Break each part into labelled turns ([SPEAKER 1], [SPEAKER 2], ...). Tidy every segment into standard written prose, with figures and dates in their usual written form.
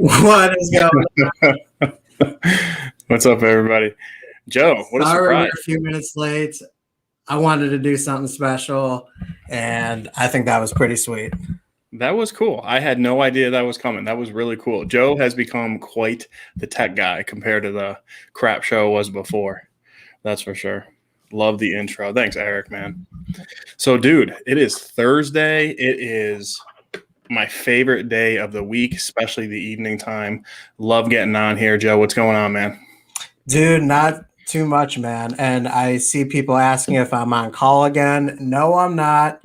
[SPEAKER 1] What is going on?
[SPEAKER 2] What's up, everybody? Joe, what a
[SPEAKER 1] Sorry, we're
[SPEAKER 2] surprise.
[SPEAKER 1] a few minutes late. I wanted to do something special, and I think that was pretty sweet.
[SPEAKER 2] That was cool. I had no idea that was coming. That was really cool. Joe has become quite the tech guy compared to the crap show was before. That's for sure. Love the intro. Thanks, Eric, man. So, dude, it is Thursday. It is my favorite day of the week, especially the evening time. Love getting on here. Joe, what's going on, man?
[SPEAKER 1] Dude, not too much, man. And I see people asking if I'm on call again. No, I'm not.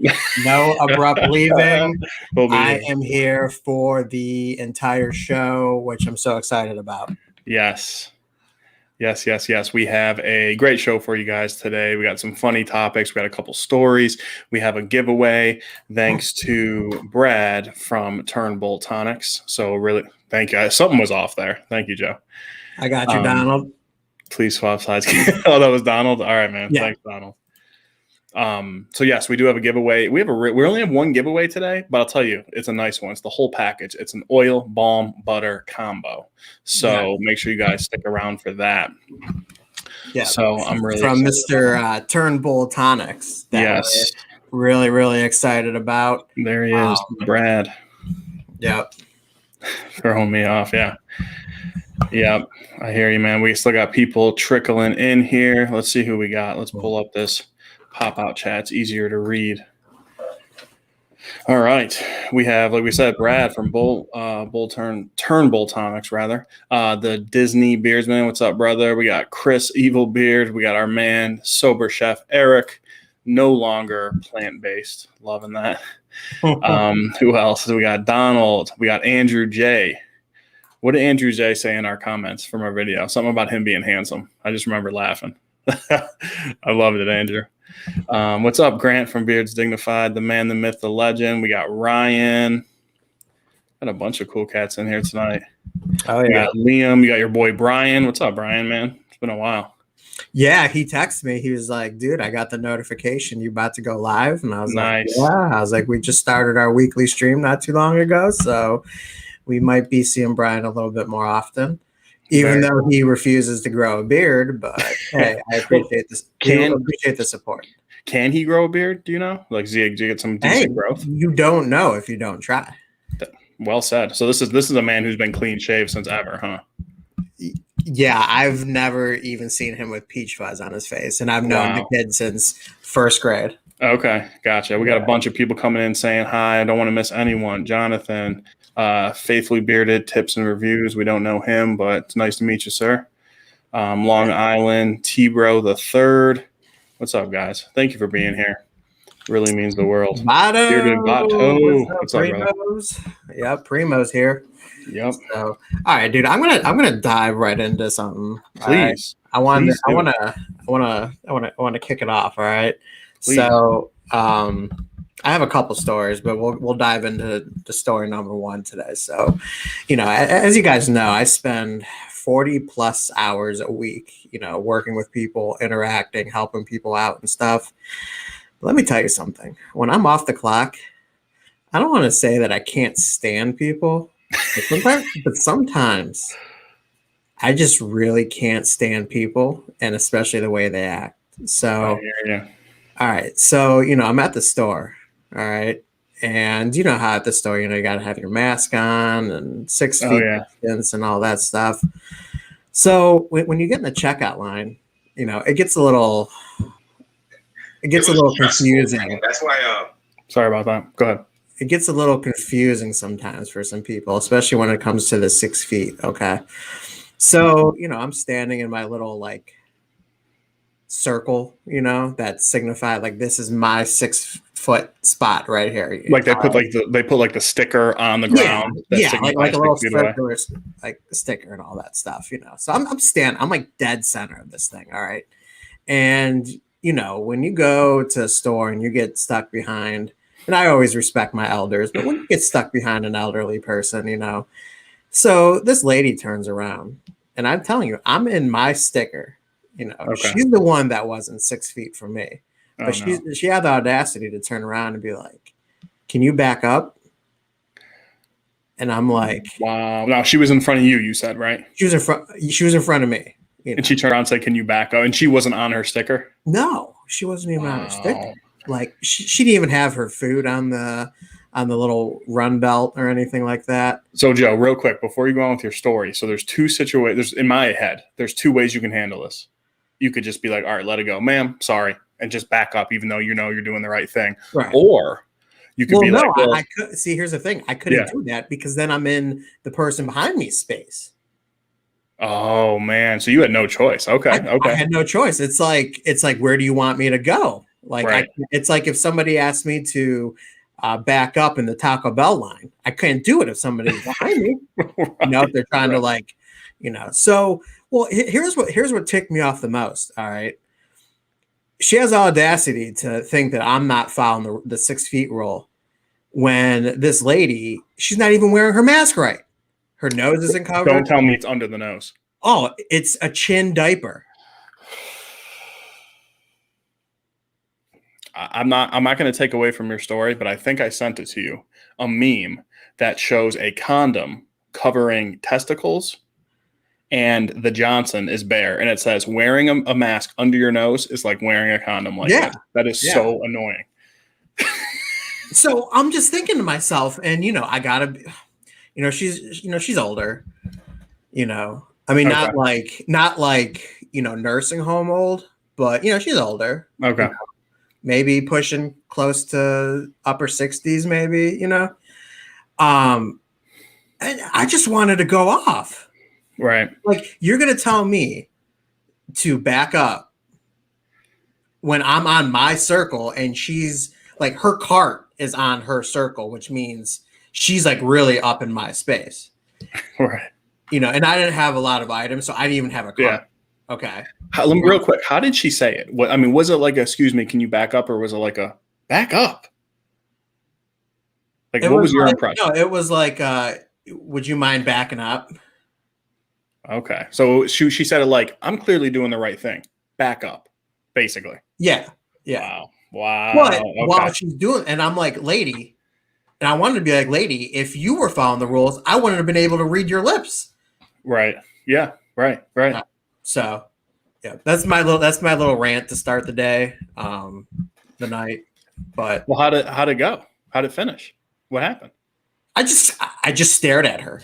[SPEAKER 1] No abrupt leaving. I am here for the entire show, which I'm so excited about.
[SPEAKER 2] Yes. We have a great show for you guys today. We got some funny topics. We got a couple stories. We have a giveaway thanks to Brad from Turnbull Tonics. So really, thank you. Something was off there. Thank you, Joe.
[SPEAKER 1] I got you, Donald.
[SPEAKER 2] Please swap sides. Oh, that was Donald. All right, man.
[SPEAKER 1] Yeah.
[SPEAKER 2] Thanks, Donald. So yes, we do have a giveaway. We only have one giveaway today, but I'll tell you, it's a nice one. It's the whole package. It's an oil, balm, butter combo. So make sure you guys stick around for that.
[SPEAKER 1] Yeah.
[SPEAKER 2] So I'm really
[SPEAKER 1] from Mr. Turnbull Tonics.
[SPEAKER 2] Yes.
[SPEAKER 1] Really, really excited about.
[SPEAKER 2] There he is, Brad.
[SPEAKER 1] Yep.
[SPEAKER 2] Throwing me off. Yeah. Yep. I hear you, man. We still got people trickling in here. Let's see who we got. Let's pull up this pop-out chat. It's easier to read. All right. We have, like we said, Brad from Turnbull Tonics, rather. The Disney Beardsman. What's up, brother? We got Chris Evil Beard. We got our man, Sober Chef Eric. No longer plant-based. Loving that. Who else? We got Donald. We got Andrew J. What did Andrew J say in our comments from our video? Something about him being handsome. I just remember laughing. I loved it, Andrew. What's up, Grant from Beards Dignified, the man, the myth, the legend. We got Ryan. Got a bunch of cool cats in here tonight.
[SPEAKER 1] Oh, yeah.
[SPEAKER 2] You got Liam. You got your boy Brian. What's up, Brian, man? It's been a while.
[SPEAKER 1] Yeah, he texted me. He was like, dude, I got the notification. You about to go live? And I was
[SPEAKER 2] nice.
[SPEAKER 1] Like, yeah. I was like, we just started our weekly stream not too long ago. So we might be seeing Brian a little bit more often. Even though he refuses to grow a beard, but hey, I appreciate this. Appreciate the support.
[SPEAKER 2] Can he grow a beard? Do you know? Like, do you get some decent growth?
[SPEAKER 1] You don't know if you don't try.
[SPEAKER 2] Well said. So this is a man who's been clean shaved since ever, huh?
[SPEAKER 1] Yeah, I've never even seen him with peach fuzz on his face, and I've known the kid since first grade.
[SPEAKER 2] Okay, gotcha. We got a bunch of people coming in saying hi. I don't want to miss anyone. Jonathan. Faithfully Bearded tips and reviews. We don't know him, but it's nice to meet you, sir. Long Island, T-Bro the third. What's up, guys? Thank you for being here. Really means the world.
[SPEAKER 1] Bearded
[SPEAKER 2] Bato. What's up,
[SPEAKER 1] Primos? Yep, Primo's here.
[SPEAKER 2] Yep.
[SPEAKER 1] So, all right, dude. I'm gonna dive right into something.
[SPEAKER 2] Please.
[SPEAKER 1] Right? I want to kick it off. All right.
[SPEAKER 2] Please.
[SPEAKER 1] So, I have a couple stories, but we'll dive into the story number one today. So, as you guys know, I spend 40 plus hours a week, working with people, interacting, helping people out and stuff. But let me tell you something. When I'm off the clock, I don't want to say that I can't stand people, but sometimes I just really can't stand people, and especially the way they act. So, all right. So, I'm at the store. All right. And you know how at the store, you got to have your mask on and 6 feet distance and all that stuff. So when you get in the checkout line, it gets a little confusing.
[SPEAKER 2] That's why. Sorry about that. Go ahead.
[SPEAKER 1] It gets a little confusing sometimes for some people, especially when it comes to the 6 feet. Okay. So, I'm standing in my little circle, that signified this is my 6 foot spot right here.
[SPEAKER 2] Like they put the sticker on the ground.
[SPEAKER 1] Yeah, like a little circular sticker and all that stuff, So I'm standing. I'm dead center of this thing. All right, and when you go to a store and you get stuck behind, and I always respect my elders, but when you get stuck behind an elderly person, so this lady turns around, and I'm telling you, I'm in my sticker. She's the one that wasn't 6 feet from me. But she had the audacity to turn around and be like, "Can you back up?" And I'm like,
[SPEAKER 2] wow. Now she was in front of you. You said right,
[SPEAKER 1] she was in front. She was in front of me. You know?
[SPEAKER 2] and she turned around and said, "Can you back up?" And she wasn't on her sticker.
[SPEAKER 1] No, she wasn't even on her
[SPEAKER 2] Wow.
[SPEAKER 1] sticker. Like she didn't even have her food on the little run belt or anything like that.
[SPEAKER 2] So Joe, real quick before you go on with your story, so there's two situations. In my head, there's two ways you can handle this. You could just be like, "All right, let it go, ma'am. Sorry," and just back up, even though you know you're doing the right thing.
[SPEAKER 1] Right.
[SPEAKER 2] Or you could be
[SPEAKER 1] no,
[SPEAKER 2] like, well,
[SPEAKER 1] I could see. Here's the thing: I couldn't do that because then I'm in the person behind me's space.
[SPEAKER 2] "Oh man," so you had no choice. Okay,
[SPEAKER 1] I had no choice. It's like where do you want me to go? Like
[SPEAKER 2] right.
[SPEAKER 1] it's like if somebody asked me to back up in the Taco Bell line, I couldn't do it if somebody's behind me.
[SPEAKER 2] Right,
[SPEAKER 1] You know, if they're trying to like, you know. So, well, here's what ticked me off the most. All right, she has audacity to think that I'm not following the 6 feet rule when this lady, she's not even wearing her mask right. Her nose isn't covered.
[SPEAKER 2] Don't tell me it's under the nose.
[SPEAKER 1] Oh, it's a chin diaper.
[SPEAKER 2] I'm not going to take away from your story, but I think I sent it to you. A meme that shows a condom covering testicles and the Johnson is bare. And it says wearing a mask under your nose is like wearing a condom. Like that is so annoying.
[SPEAKER 1] So I'm just thinking to myself, and you know, I gotta, you know, she's older, you know, I mean, not like, you know, nursing home old, but you know, she's older.
[SPEAKER 2] Okay.
[SPEAKER 1] You know, maybe pushing close to upper 60s, maybe, you know. And I just wanted to go off.
[SPEAKER 2] Right.
[SPEAKER 1] Like, you're going to tell me to back up when I'm on my circle and she's like, her cart is on her circle, which means she's like really up in my space.
[SPEAKER 2] Right.
[SPEAKER 1] You know, and I didn't have a lot of items, so I didn't even have a cart. Yeah. Okay.
[SPEAKER 2] Real quick, how did she say it? What, I mean, was it like, excuse me, can you back up? Or was it like a back up? Like, what was your impression?
[SPEAKER 1] No, it was like, would you mind backing up?
[SPEAKER 2] Okay. So she said it like, I'm clearly doing the right thing. Back up, basically.
[SPEAKER 1] Yeah. Yeah.
[SPEAKER 2] Wow.
[SPEAKER 1] But while she's doing, and I'm like, lady, and I wanted to be like, lady, if you were following the rules, I wouldn't have been able to read your lips.
[SPEAKER 2] Right. Yeah. Right.
[SPEAKER 1] So, yeah, that's my little rant to start the day, the night. But
[SPEAKER 2] well, how'd it go? How'd it finish? What happened?
[SPEAKER 1] I just stared at her.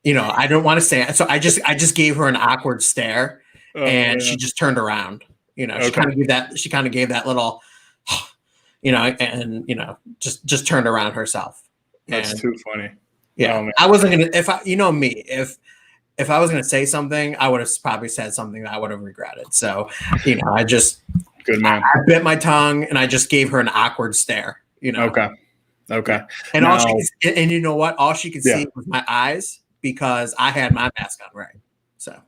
[SPEAKER 1] You know, I don't want to say it, so I just gave her an awkward stare, and she just turned around. You know, she kind of gave that little, you know, and you know, just turned around herself.
[SPEAKER 2] That's too funny.
[SPEAKER 1] Yeah, I wasn't gonna. If I, you know me, if I was gonna say something, I would have probably said something that I would have regretted. So, you know,
[SPEAKER 2] good man.
[SPEAKER 1] I bit my tongue and I just gave her an awkward stare. You know.
[SPEAKER 2] Okay.
[SPEAKER 1] And now, and you know what? All she could see was my eyes because I had my mask on right. So.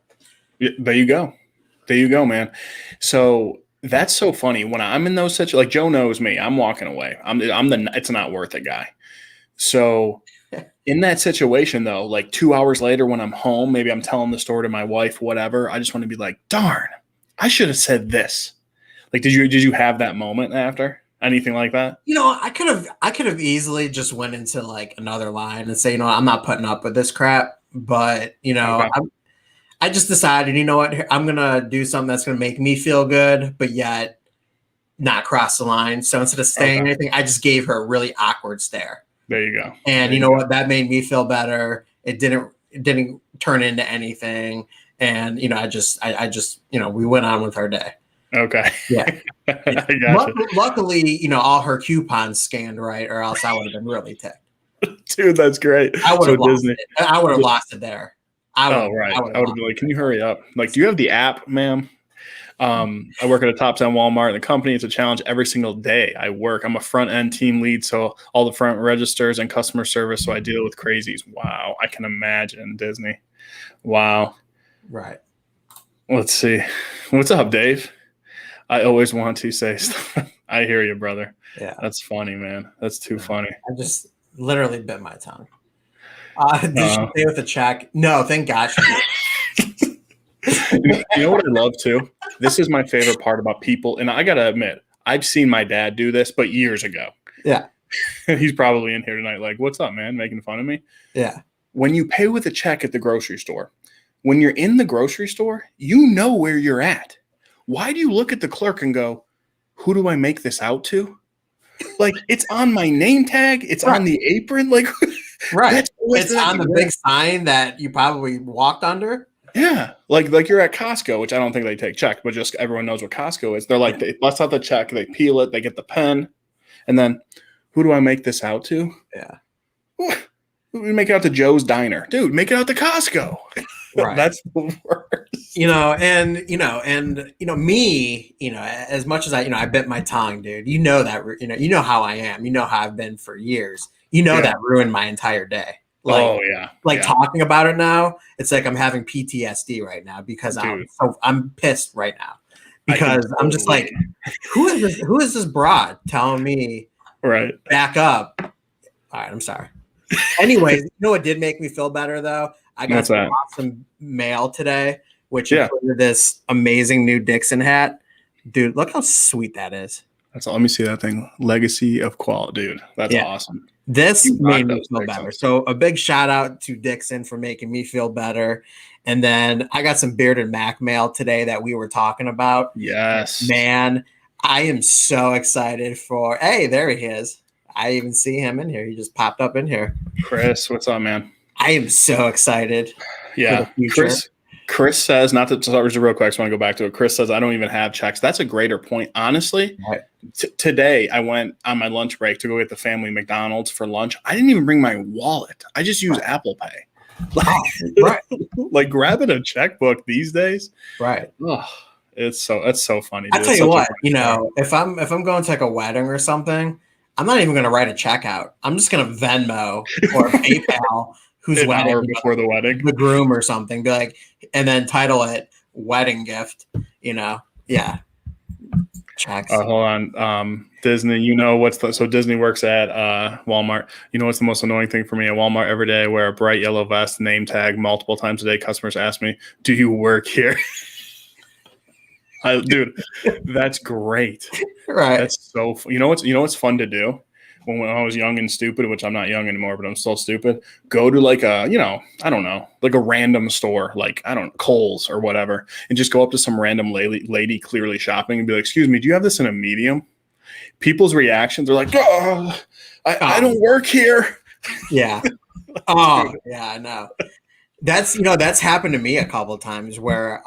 [SPEAKER 2] There you go, man. So that's so funny when I'm in those situations. Like Joe knows me, I'm walking away. I'm the it's not worth it guy. So in that situation though, like 2 hours later when I'm home, maybe I'm telling the story to my wife, whatever. I just want to be like, darn, I should have said this. Like, did you have that moment after anything like that?
[SPEAKER 1] You know, I could have easily just went into like another line and say, you know, I'm not putting up with this crap. But you know, I just decided, you know what, I'm going to do something that's going to make me feel good, but yet not cross the line. So instead of saying anything, I just gave her a really awkward stare.
[SPEAKER 2] There you go.
[SPEAKER 1] And you know what, that made me feel better. It didn't turn into anything. And, you know, I just, you know, we went on with our day.
[SPEAKER 2] Okay.
[SPEAKER 1] Yeah. Luckily, you know, all her coupons scanned right, or else I would have been really ticked.
[SPEAKER 2] Dude, that's great.
[SPEAKER 1] I would have lost it. I would have lost it there.
[SPEAKER 2] I would have been like, can you hurry up? Like, do you have the app, ma'am? I work at a top 10 Walmart in the company. It's a challenge every single day I work. I'm a front end team lead. So all the front registers and customer service. So I deal with crazies. Wow. I can imagine Disney. Wow.
[SPEAKER 1] Right.
[SPEAKER 2] Let's see. What's up, Dave? I always want to say stuff. I hear you, brother.
[SPEAKER 1] Yeah.
[SPEAKER 2] That's funny, man. That's too funny.
[SPEAKER 1] I just literally bit my tongue. Did she stay with the check? No, thank God she did.
[SPEAKER 2] You know what I love too? This is my favorite part about people. And I got to admit, I've seen my dad do this, but years ago.
[SPEAKER 1] Yeah.
[SPEAKER 2] He's probably in here tonight. Like, what's up, man? Making fun of me.
[SPEAKER 1] Yeah.
[SPEAKER 2] When you pay with a check at the grocery store, when you're in the grocery store, you know where you're at. Why do you look at the clerk and go, who do I make this out to? Like, it's on my name tag. It's on the apron. Like,
[SPEAKER 1] right. It's on the big sign that you probably walked under.
[SPEAKER 2] Yeah. Like you're at Costco, which I don't think they take check, but just everyone knows what Costco is. They're like, they bust out the check, they peel it, they get the pen. And then, who do I make this out to?
[SPEAKER 1] Yeah.
[SPEAKER 2] We make it out to Joe's Diner. Dude, make it out to Costco.
[SPEAKER 1] Right.
[SPEAKER 2] That's the worst.
[SPEAKER 1] Me, as much as I bit my tongue, dude, you know how I am. You know how I've been for years. That ruined my entire day. Talking about it now, it's like I'm having PTSD right now because I'm pissed right now because I'm just like, who is this broad telling me back up? All right, I'm sorry. Anyways, you know what did make me feel better though? I got some awesome mail today, which included this amazing new Dixon hat. Dude, look how sweet that is.
[SPEAKER 2] Let me see that thing. Legacy of quality, dude. That's awesome.
[SPEAKER 1] This made me feel better. So a big shout out to Dixon for making me feel better. And then I got some Bearded Mac mail today that we were talking about.
[SPEAKER 2] Yes.
[SPEAKER 1] Man, I am so excited for, hey, there he is. I even see him in here. He just popped up in here.
[SPEAKER 2] Chris, what's up, man?
[SPEAKER 1] I am so excited.
[SPEAKER 2] Yeah. Chris says, not to start real quick, I just want to go back to it. Chris says, I don't even have checks. That's a greater point. Honestly, today I went on my lunch break to go get the family McDonald's for lunch. I didn't even bring my wallet. I just use Apple Pay. Like grabbing a checkbook these days.
[SPEAKER 1] Right.
[SPEAKER 2] Oh, that's so funny.
[SPEAKER 1] I'll tell you what, if I'm going to like a wedding or something, I'm not even going to write a check out. I'm just going to Venmo or PayPal who's wedding
[SPEAKER 2] before the wedding,
[SPEAKER 1] the groom or something. Be like, and then title it wedding gift. Yeah. Checks.
[SPEAKER 2] Hold on, Disney. So Disney works at Walmart. You know what's the most annoying thing for me at Walmart every day? I wear a bright yellow vest, name tag multiple times a day. Customers ask me, "Do you work here?" Dude, that's great.
[SPEAKER 1] Right.
[SPEAKER 2] That's so. What's fun to do when I was young and stupid, which I'm not young anymore, but I'm still stupid. Go to like I don't know, like a random store, like Kohl's or whatever, and just go up to some random lady clearly shopping and be like, "Excuse me, do you have this in a medium?" People's reactions are like, "Oh, I don't work here."
[SPEAKER 1] Yeah. Oh, yeah, I know. That's happened to me a couple of times where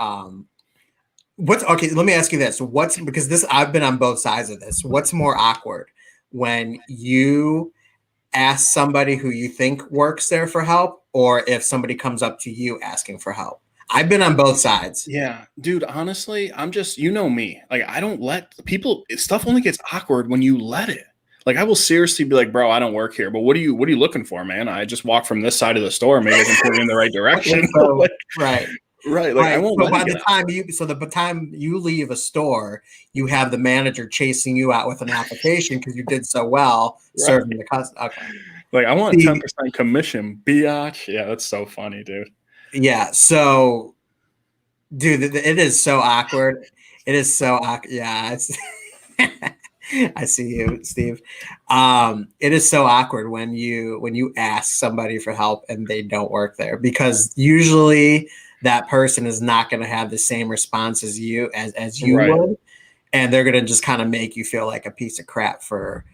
[SPEAKER 1] let me ask you this. Because I've been on both sides of this. What's more awkward when you ask somebody who you think works there for help, or if somebody comes up to you asking for help? I've been on both sides.
[SPEAKER 2] Yeah, dude, honestly, I'm just, me. Like, I don't let people, stuff only gets awkward when you let it. Like, I will seriously be like, bro, I don't work here, but what are you looking for, man? I just walk from this side of the store. Maybe I can put you in the right direction.
[SPEAKER 1] Right.
[SPEAKER 2] Right. Like, I won't.
[SPEAKER 1] But by the time you leave a store, you have the manager chasing you out with an application because you did so well serving the customer. Okay.
[SPEAKER 2] Like, I want 10% commission, biatch. Yeah, that's so funny, dude.
[SPEAKER 1] Yeah. So, dude, it is so awkward. It is so awkward. Yeah. I see you, Steve. It is so awkward when you ask somebody for help and they don't work there, because usually that person is not going to have the same response as you would, and they're going to just kind of make you feel like a piece of crap for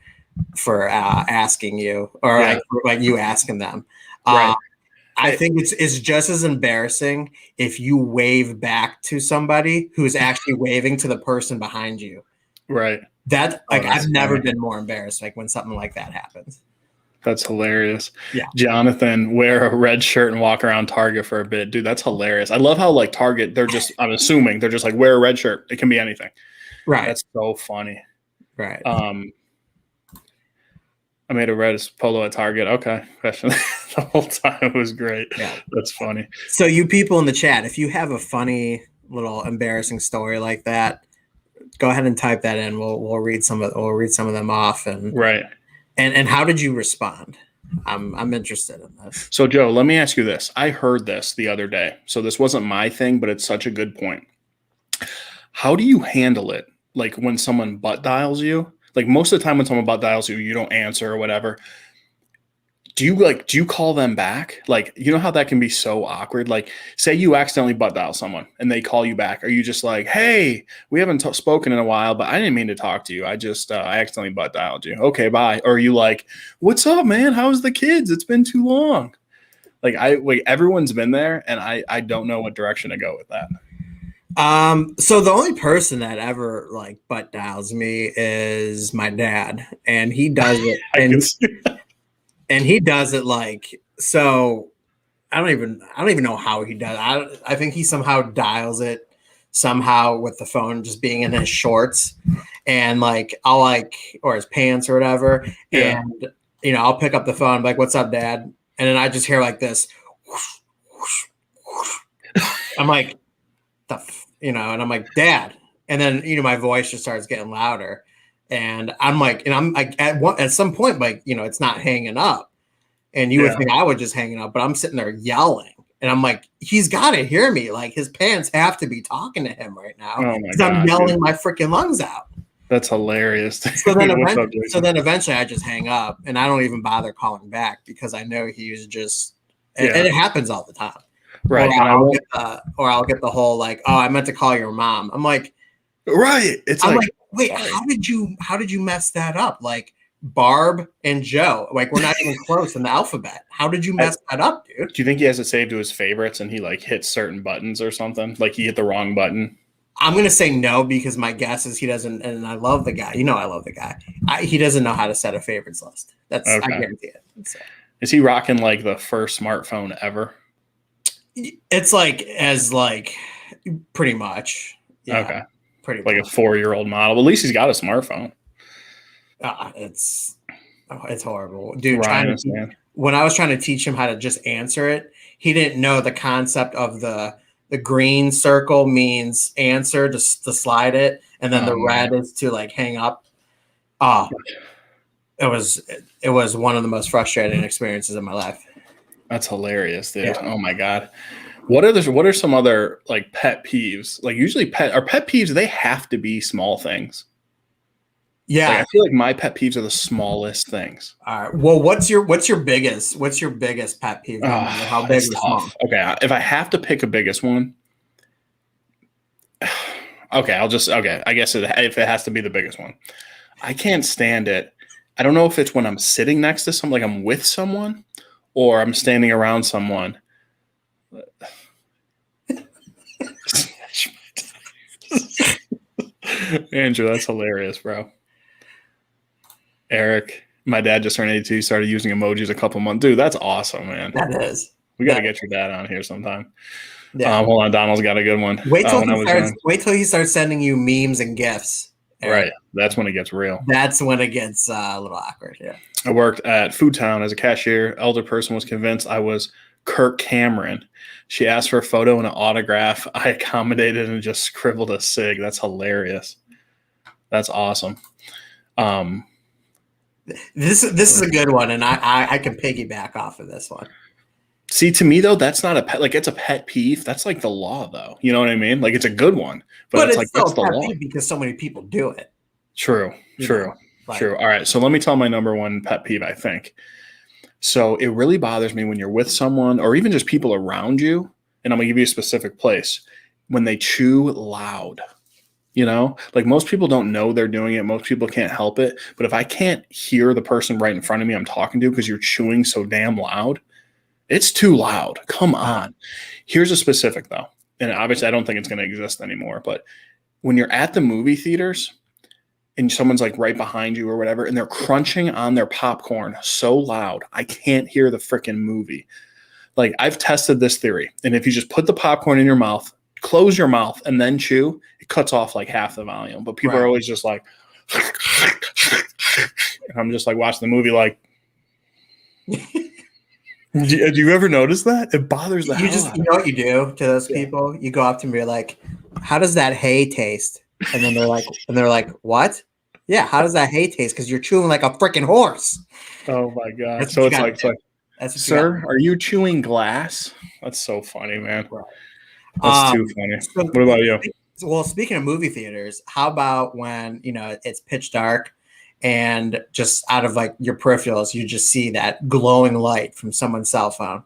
[SPEAKER 1] asking you, or like you asking them. I think it's just as embarrassing if you wave back to somebody who's actually waving to the person behind you.
[SPEAKER 2] Right.
[SPEAKER 1] I've never been more embarrassed when something like that happens.
[SPEAKER 2] That's hilarious.
[SPEAKER 1] Yeah.
[SPEAKER 2] Jonathan, wear a red shirt and walk around Target for a bit. Dude, that's hilarious. I love how Target, I'm assuming they're just like, wear a red shirt. It can be anything.
[SPEAKER 1] Right.
[SPEAKER 2] That's so funny.
[SPEAKER 1] Right.
[SPEAKER 2] I made a red polo at Target. Okay. Question. The whole time it was great. Yeah. That's funny.
[SPEAKER 1] So you people in the chat, if you have a funny little embarrassing story like that, go ahead and type that in. We'll read some of them off. And
[SPEAKER 2] right.
[SPEAKER 1] And how did you respond? I'm interested in this.
[SPEAKER 2] So Joe, let me ask you this. I heard this the other day. So this wasn't my thing, but it's such a good point. How do you handle it? Like when someone butt dials you, Like most of the time when someone butt dials you, you don't answer or whatever. Do you call them back? Like, you know how that can be so awkward? Like, say you accidentally butt dial someone and they call you back. Are you just like, hey, we haven't spoken in a while, but I didn't mean to talk to you. I just, I accidentally butt dialed you. Okay, bye. Or are you like, what's up, man? How's the kids? It's been too long. Like, everyone's been there, and I don't know what direction to go with that.
[SPEAKER 1] So the only person that ever like butt dials me is my dad, and he does it, and he does it like so. I don't even know how he does. I think he somehow dials it somehow with the phone just being in his shorts, and like I'll like or his pants or whatever,
[SPEAKER 2] Yeah.
[SPEAKER 1] and I'll pick up the phone, like, "What's up, Dad?" And then I just hear like this. Whoosh, whoosh, whoosh. I'm like, and I'm like, "Dad," and then my voice just starts getting louder, and I'm like at some point, like it's not hanging up, and you would think I would just hang it up, but I'm sitting there yelling, and I'm like, he's got to hear me, like his parents have to be talking to him right now because I'm yelling my freaking lungs out.
[SPEAKER 2] That's hilarious.
[SPEAKER 1] So then eventually I just hang up, and I don't even bother calling back because I know he was just, and it happens all the time.
[SPEAKER 2] Right.
[SPEAKER 1] Or I'll get the whole like, "Oh, I meant to call your mom." I'm like,
[SPEAKER 2] right.
[SPEAKER 1] I'm like, wait, how did you mess that up? Like Barb and Joe, like we're not even close in the alphabet. How did you mess that up, dude?
[SPEAKER 2] Do you think he has it saved to his favorites and he like hits certain buttons or something? Like he hit the wrong button?
[SPEAKER 1] I'm gonna say no because my guess is he doesn't. And I love the guy. I love the guy. He doesn't know how to set a favorites list. That's okay. I guarantee it. So.
[SPEAKER 2] Is he rocking like the first smartphone ever?
[SPEAKER 1] It's like pretty much. Yeah,
[SPEAKER 2] okay.
[SPEAKER 1] Pretty
[SPEAKER 2] like
[SPEAKER 1] much.
[SPEAKER 2] A 4-year-old model. At least he's got a smartphone.
[SPEAKER 1] It's horrible, dude. When I was trying to teach him how to just answer it, he didn't know the concept of the green circle means answer to slide it, and then the red is to like hang up. It was one of the most frustrating experiences of my life.
[SPEAKER 2] That's hilarious, dude. Yeah. Oh my god. What are some other like pet peeves? Like usually pet peeves, they have to be small things.
[SPEAKER 1] Yeah.
[SPEAKER 2] Like, I feel like my pet peeves are the smallest things.
[SPEAKER 1] All right. Well, what's your biggest pet peeve? No matter how big or small?
[SPEAKER 2] Okay. If I have to pick a biggest one, okay, I guess if it has to be the biggest one. I can't stand it. I don't know if it's when I'm sitting next to someone, like I'm with someone, or I'm standing around someone. Andrew, that's hilarious, bro. Eric, my dad just turned 82. Started using emojis a couple months. Dude, that's awesome, man.
[SPEAKER 1] That is.
[SPEAKER 2] We got to get your dad on here sometime. Yeah. Hold on, Donald's got a good one.
[SPEAKER 1] Wait till he starts sending you memes and gifs.
[SPEAKER 2] Eric. Right. That's when it gets real.
[SPEAKER 1] That's when it gets a little awkward. Yeah.
[SPEAKER 2] I worked at Food Town as a cashier. Elder person was convinced I was Kirk Cameron. She asked for a photo and an autograph. I accommodated and just scribbled a sig. That's hilarious. That's awesome.
[SPEAKER 1] This is a good one, and I can piggyback off of this one.
[SPEAKER 2] See, to me though, that's not a pet. Like it's a pet peeve. That's like the law, though. You know what I mean? Like it's a good one, but it's like that's the law
[SPEAKER 1] because so many people do it.
[SPEAKER 2] True. All right, so let me tell my number one pet peeve. I think so. It really bothers me when you're with someone or even just people around you, and I'm gonna give you a specific place when they chew loud. Like most people don't know they're doing it. Most people can't help it. But if I can't hear the person right in front of me I'm talking to because you're chewing so damn loud, it's too loud. Come on. Here's a specific, though. And obviously, I don't think it's going to exist anymore. But when you're at the movie theaters and someone's like right behind you or whatever, and they're crunching on their popcorn so loud, I can't hear the freaking movie. Like I've tested this theory. And if you just put the popcorn in your mouth, close your mouth, and then chew, it cuts off like half the volume. But people are always just like, and I'm just like watching the movie like, do you ever notice that? It bothers the hell out of me.
[SPEAKER 1] You know what you do to those people? You go up to them and you're like, how does that hay taste? And then they're like, what? Yeah, how does that hay taste? Because you're chewing like a freaking horse.
[SPEAKER 2] Oh my god. So it's like sir, are you chewing glass? That's so funny, man. Right. That's too funny. So, what about you?
[SPEAKER 1] Well, speaking of movie theaters, how about when it's pitch dark and just out of like your peripherals, you just see that glowing light from someone's cell phone.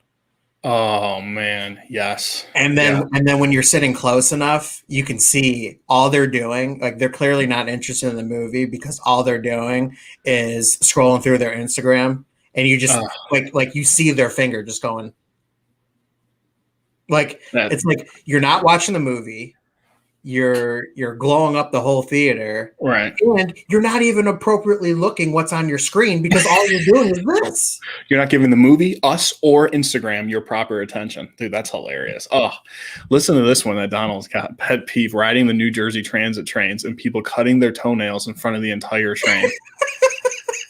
[SPEAKER 2] Oh man, yes.
[SPEAKER 1] And then when you're sitting close enough, you can see all they're doing. Like they're clearly not interested in the movie because all they're doing is scrolling through their Instagram, and you just like you see their finger just going. Like it's like you're not watching the movie. You're glowing up the whole theater,
[SPEAKER 2] right?
[SPEAKER 1] And you're not even appropriately looking what's on your screen because all you're doing is this.
[SPEAKER 2] You're not giving the movie, us, or Instagram your proper attention. Dude, that's hilarious. Oh, listen to this one that Donald's got. Pet peeve: riding the New Jersey Transit trains and people cutting their toenails in front of the entire train.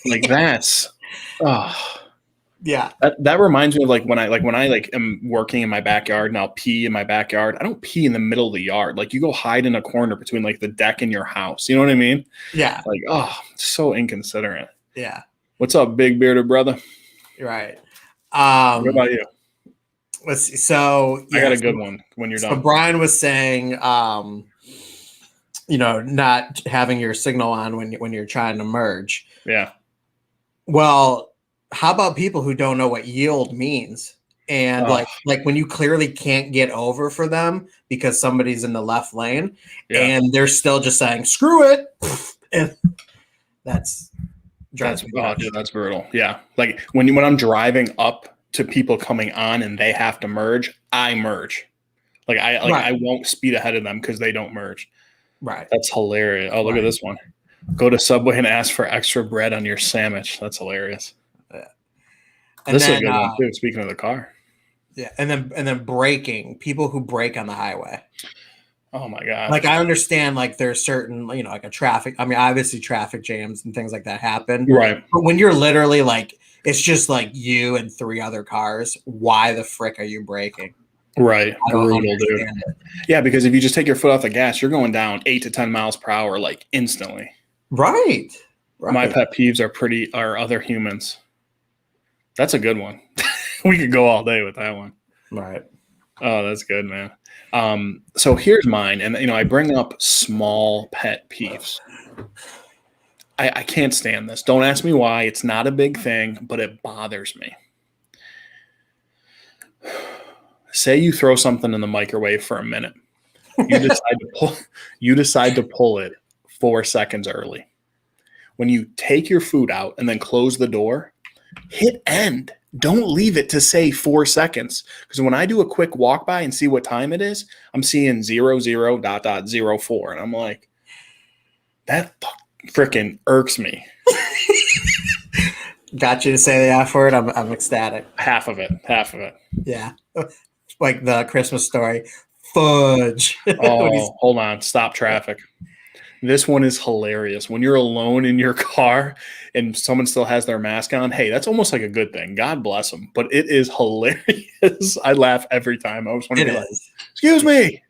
[SPEAKER 2] Like that's
[SPEAKER 1] yeah.
[SPEAKER 2] That reminds me of when I am working in my backyard and I'll pee in my backyard. I don't pee in the middle of the yard. Like you go hide in a corner between like the deck and your house. You know what I mean?
[SPEAKER 1] Yeah.
[SPEAKER 2] Like, so inconsiderate.
[SPEAKER 1] Yeah.
[SPEAKER 2] What's up, big bearded brother?
[SPEAKER 1] Right.
[SPEAKER 2] What about you?
[SPEAKER 1] Let's see. So
[SPEAKER 2] I got a good one when you're done.
[SPEAKER 1] So Brian was saying, not having your signal on when you're trying to merge.
[SPEAKER 2] Yeah.
[SPEAKER 1] Well, how about people who don't know what yield means? And like when you clearly can't get over for them because somebody's in the left lane and they're still just saying, screw it. And that's
[SPEAKER 2] brutal. Yeah. Like when I'm driving up to people coming on and they have to merge, I merge. I won't speed ahead of them because they don't merge.
[SPEAKER 1] Right.
[SPEAKER 2] That's hilarious. Oh, look at this one. Go to Subway and ask for extra bread on your sandwich. That's hilarious.
[SPEAKER 1] Yeah.
[SPEAKER 2] This is a good one too. Speaking of the car.
[SPEAKER 1] Yeah. And then braking, people who brake on the highway.
[SPEAKER 2] Oh my God.
[SPEAKER 1] Like I understand like there's certain, like a traffic. I mean, obviously traffic jams and things like that happen.
[SPEAKER 2] Right.
[SPEAKER 1] But when you're literally like, it's just like you and 3 other cars, why the frick are you braking?
[SPEAKER 2] Right. Brutal, dude. Yeah, because if you just take your foot off the gas, you're going down 8 to 10 miles per hour like instantly.
[SPEAKER 1] Right.
[SPEAKER 2] My pet peeves are other humans. That's a good one. We could go all day with that one.
[SPEAKER 1] Right.
[SPEAKER 2] Oh, that's good, man. So here's mine. And, I bring up small pet peeves. I can't stand this. Don't ask me why. It's not a big thing, but it bothers me. Say you throw something in the microwave for a minute. You decide to pull it 4 seconds early. When you take your food out and then close the door, hit end. Don't leave it to say 4 seconds. Because when I do a quick walk by and see what time it is, I'm seeing 00.04. And I'm like, that freaking irks me.
[SPEAKER 1] Got you to say the F word. I'm ecstatic.
[SPEAKER 2] Half of it.
[SPEAKER 1] Yeah. Like the Christmas story. Fudge.
[SPEAKER 2] Oh, hold on. Stop traffic. This one is hilarious. When you're alone in your car and someone still has their mask on, hey, that's almost like a good thing. God bless them. But it is hilarious. I laugh every time. I always want to be like, excuse me.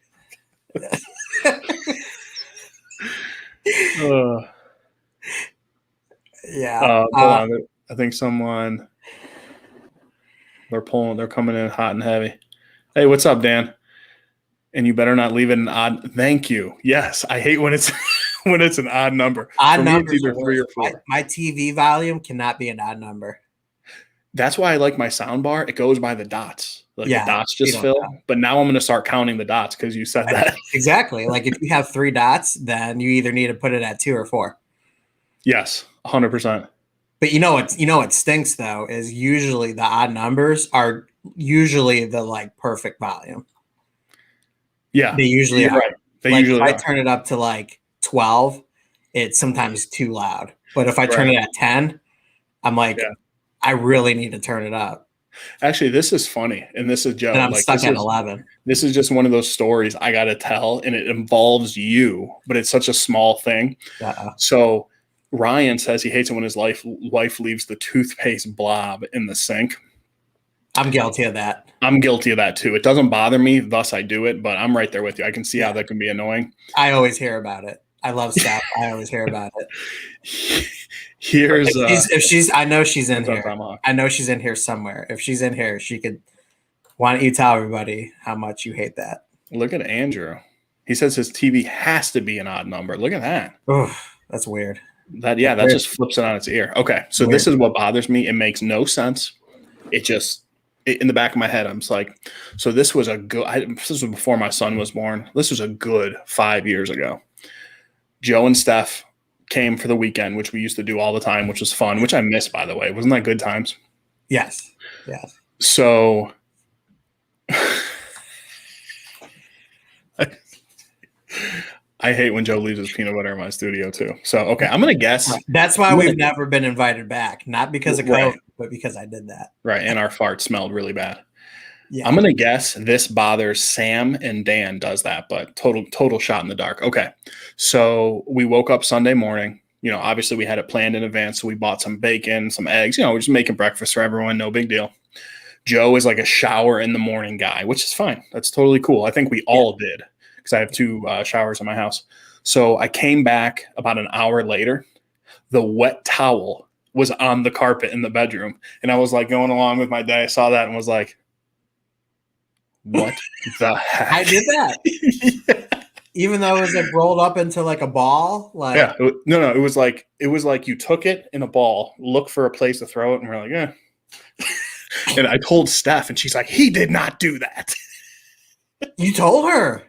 [SPEAKER 1] Yeah.
[SPEAKER 2] Hold on. I think they're coming in hot and heavy. Hey, what's up, Dan? And you better not leave it an odd. Thank you. Yes, I hate when it's an odd number.
[SPEAKER 1] Odd numbers either 3 or 4. My TV volume cannot be an odd number.
[SPEAKER 2] That's why I like my sound bar. It goes by the dots. The dots just fill. But now I'm going to start counting the dots because you said that.
[SPEAKER 1] Exactly. Like if you have 3 dots, then you either need to put it at 2 or 4.
[SPEAKER 2] Yes, 100%.
[SPEAKER 1] But you know what stinks though is usually the odd numbers are usually the like perfect volume.
[SPEAKER 2] Yeah,
[SPEAKER 1] they usually are.
[SPEAKER 2] Right.
[SPEAKER 1] If I turn it up to like 12, it's sometimes too loud. But if I turn it at 10, I'm like, I really need to turn it up.
[SPEAKER 2] Actually, this is funny, and this is Joe.
[SPEAKER 1] And I'm stuck at 11.
[SPEAKER 2] This is just one of those stories I got to tell, and it involves you, but it's such a small thing. So Ryan says he hates it when his wife leaves the toothpaste blob in the sink.
[SPEAKER 1] I'm guilty of that.
[SPEAKER 2] I'm guilty of that too. It doesn't bother me, thus I do it, but I'm right there with you. I can see how that can be annoying.
[SPEAKER 1] I always hear about it. I love stuff. I always hear about it.
[SPEAKER 2] Here's
[SPEAKER 1] if she's I know she's in here. I know she's in here somewhere. If she's in here, she could. Why don't you tell everybody how much you hate that?
[SPEAKER 2] Look at Andrew. He says his TV has to be an odd number. Look at that.
[SPEAKER 1] Oof, that's weird.
[SPEAKER 2] That just flips it on its ear. Okay, so this is what bothers me. It makes no sense. In the back of my head, I'm just like, so this was this was before my son was born. This was a good 5 years ago. Joe and Steph came for the weekend, which we used to do all the time, which was fun, which I miss, by the way. Wasn't that good times?
[SPEAKER 1] Yes.
[SPEAKER 2] So I hate when Joe leaves his peanut butter in my studio too. So, okay, I'm going to guess.
[SPEAKER 1] That's why we've never been invited back. Not because of COVID, but because I did that.
[SPEAKER 2] Right, and our fart smelled really bad.
[SPEAKER 1] Yeah.
[SPEAKER 2] I'm going to guess this bothers Sam and Dan does that, but total shot in the dark. Okay, so we woke up Sunday morning. You know, obviously we had it planned in advance, so we bought some bacon, some eggs. You know, we're just making breakfast for everyone. No big deal. Joe is like a shower in the morning guy, which is fine. That's totally cool. I think we all did because I have 2 showers in my house. So I came back about an hour later. The wet towel was on the carpet in the bedroom. And I was like going along with my day. I saw that and was like, what the heck?
[SPEAKER 1] I did that. Yeah. Even though it was like rolled up into like a ball. Like
[SPEAKER 2] yeah. No. It was like you took it in a ball, look for a place to throw it, and we're like, yeah. And I told Steph, and she's like, he did not do that.
[SPEAKER 1] You told her?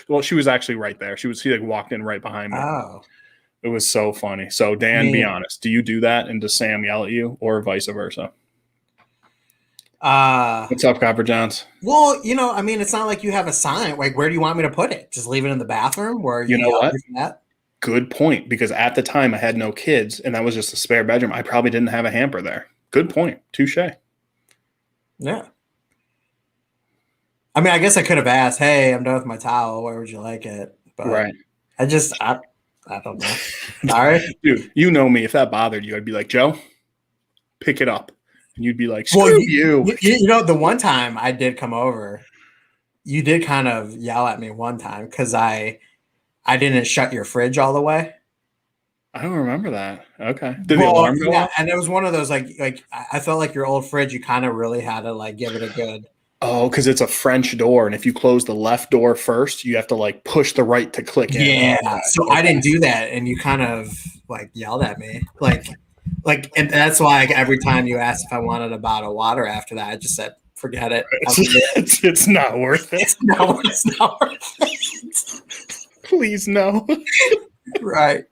[SPEAKER 2] Well, she was actually right there. She like walked in right behind me.
[SPEAKER 1] Oh.
[SPEAKER 2] It was so funny. So, Dan, be honest. Do you do that, and does Sam yell at you, or vice versa? What's up, Copper Johns?
[SPEAKER 1] Well, you know, I mean, it's not like you have a sign. Like, where do you want me to put it? Just leave it in the bathroom? Where
[SPEAKER 2] you know what? Good point. Because at the time, I had no kids, and that was just a spare bedroom. I probably didn't have a hamper there. Good point. Touche.
[SPEAKER 1] Yeah. I mean, I guess I could have asked, hey, I'm done with my towel. Where would you like it? But
[SPEAKER 2] right.
[SPEAKER 1] I don't know. Sorry.
[SPEAKER 2] Dude, you know me. If that bothered you, I'd be like, Joe, pick it up. And you'd be like, screw you.
[SPEAKER 1] You know, the one time I did come over, you did kind of yell at me one time because I didn't shut your fridge all the way.
[SPEAKER 2] I don't remember that. Okay. Did the alarm go off?
[SPEAKER 1] And it was one of those, like I felt like your old fridge, you kind of really had to like give it a good.
[SPEAKER 2] Oh, because it's a French door, and if you close the left door first, you have to like push the right to click in.
[SPEAKER 1] Yeah, so I didn't do that, and you kind of like yelled at me, like, and that's why like, every time you asked if I wanted a bottle of water after that, I just said, "Forget it.
[SPEAKER 2] It's not worth it.
[SPEAKER 1] It's not worth it.
[SPEAKER 2] Please no."
[SPEAKER 1] Right.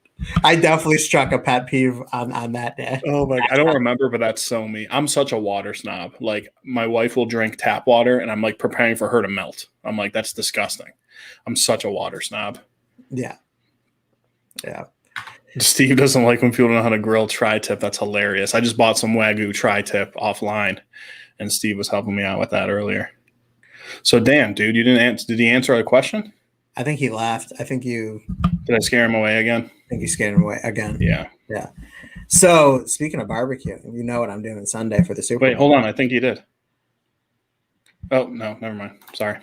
[SPEAKER 1] I definitely struck a pet peeve on that day.
[SPEAKER 2] Oh my! I don't remember, but that's so me. I'm such a water snob. Like my wife will drink tap water, and I'm like preparing for her to melt. I'm like, that's disgusting. I'm such a water snob.
[SPEAKER 1] Yeah.
[SPEAKER 2] Steve doesn't like when people don't know how to grill tri-tip. That's hilarious. I just bought some Wagyu tri-tip offline, and Steve was helping me out with that earlier. So Dan, dude, you didn't answer. Did he answer the question?
[SPEAKER 1] I think he laughed. I think you.
[SPEAKER 2] Did I scare him away again?
[SPEAKER 1] I think you scared him away again.
[SPEAKER 2] Yeah.
[SPEAKER 1] So speaking of barbecue, you know what I'm doing Sunday for the Super Bowl.
[SPEAKER 2] Wait, hold on. I think you did. Oh, no, never mind. Sorry,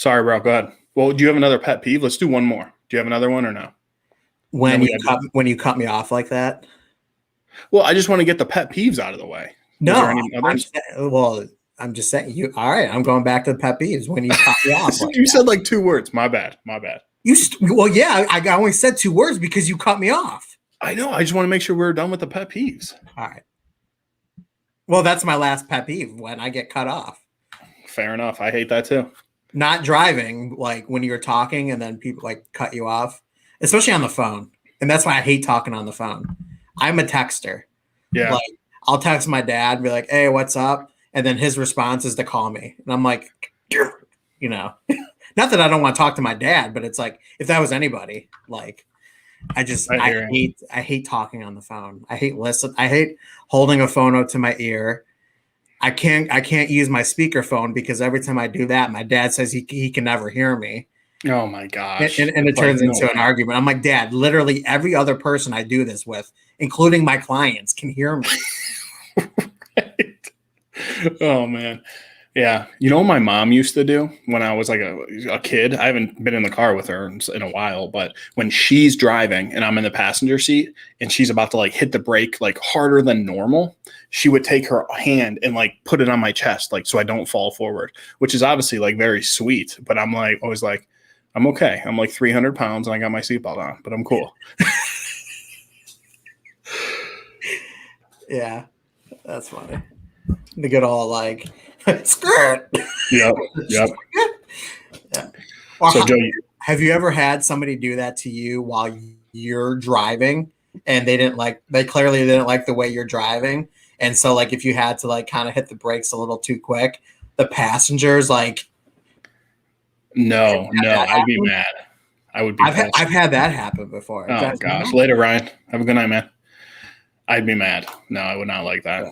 [SPEAKER 2] bro. Go ahead. Well, do you have another pet peeve? Let's do one more. Do you have another one or no?
[SPEAKER 1] When you cut me off like that?
[SPEAKER 2] Well, I just want to get the pet peeves out of the way.
[SPEAKER 1] No. I'm just saying you. All right, I'm going back to the pet peeves when you cut me off.
[SPEAKER 2] You said like 2 words. My bad.
[SPEAKER 1] I only said 2 words because you cut me off.
[SPEAKER 2] I know. I just want to make sure we're done with the pet peeves.
[SPEAKER 1] All right. Well, that's my last pet peeve when I get cut off.
[SPEAKER 2] Fair enough. I hate that too.
[SPEAKER 1] Not driving, like when you're talking and then people like cut you off, especially on the phone. And that's why I hate talking on the phone. I'm a texter.
[SPEAKER 2] Yeah.
[SPEAKER 1] Like I'll text my dad and be like, hey, what's up? And then his response is to call me. And I'm like, you know, not that I don't want to talk to my dad, but it's like, if that was anybody, like, I hate talking on the phone. I hate holding a phone up to my ear. I can't use my speakerphone because every time I do that, my dad says he can never hear me.
[SPEAKER 2] Oh my gosh.
[SPEAKER 1] And it turns into an argument. I'm like, Dad, literally every other person I do this with, including my clients, can hear me.
[SPEAKER 2] Right. Oh man. Yeah. You know what my mom used to do when I was like a kid? I haven't been in the car with her in a while, but when she's driving and I'm in the passenger seat and she's about to like hit the brake like harder than normal, she would take her hand and like put it on my chest, like so I don't fall forward, which is obviously like very sweet. But I'm like always like, I'm okay. I'm like 300 pounds and I got my seatbelt on, but I'm cool.
[SPEAKER 1] Yeah, that's funny. The good old like skirt.
[SPEAKER 2] Yep. Yep.
[SPEAKER 1] Yeah. Or
[SPEAKER 2] So Joe,
[SPEAKER 1] have you ever had somebody do that to you while you're driving and they clearly didn't like the way you're driving, and so like if you had to like kind of hit the brakes a little too quick, the passengers like
[SPEAKER 2] no, I'd
[SPEAKER 1] happen?
[SPEAKER 2] be mad. I would be pissed.
[SPEAKER 1] I've had that happen before.
[SPEAKER 2] Oh gosh. Later, Ryan. Have a good night, man. I'd be mad. No, I would not like that.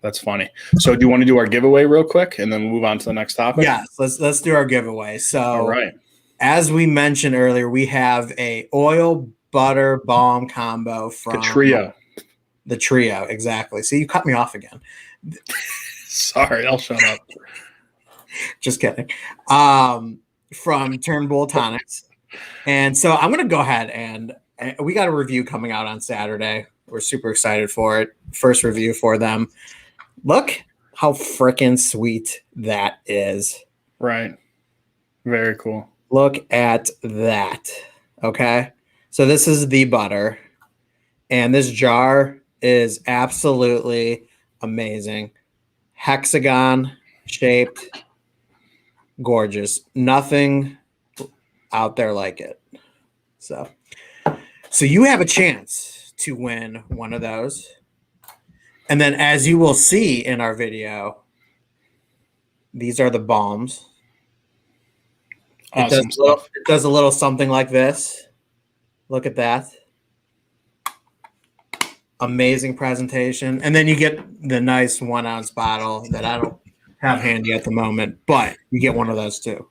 [SPEAKER 2] That's funny. So do you want to do our giveaway real quick and then move on to the next topic?
[SPEAKER 1] Yes, let's do our giveaway. So
[SPEAKER 2] all right.
[SPEAKER 1] As we mentioned earlier, we have a oil butter balm combo from the trio. Exactly. See, you cut me off again.
[SPEAKER 2] Sorry, I'll shut up.
[SPEAKER 1] Just kidding. From Turnbull Tonics. And so I'm going to go ahead and we got a review coming out on Saturday. We're super excited for it. First review for them. Look how freaking sweet that is.
[SPEAKER 2] Right. Very cool.
[SPEAKER 1] Look at that. Okay. So this is the butter. And this jar is absolutely amazing. Hexagon shaped. Gorgeous. Nothing out there like it. So you have a chance to win one of those. And then as you will see in our video, these are the balms.
[SPEAKER 2] Awesome
[SPEAKER 1] it does a little something like this. Look at that. Amazing presentation. And then you get the nice 1 ounce bottle that I don't have handy at the moment, but you get one of those too.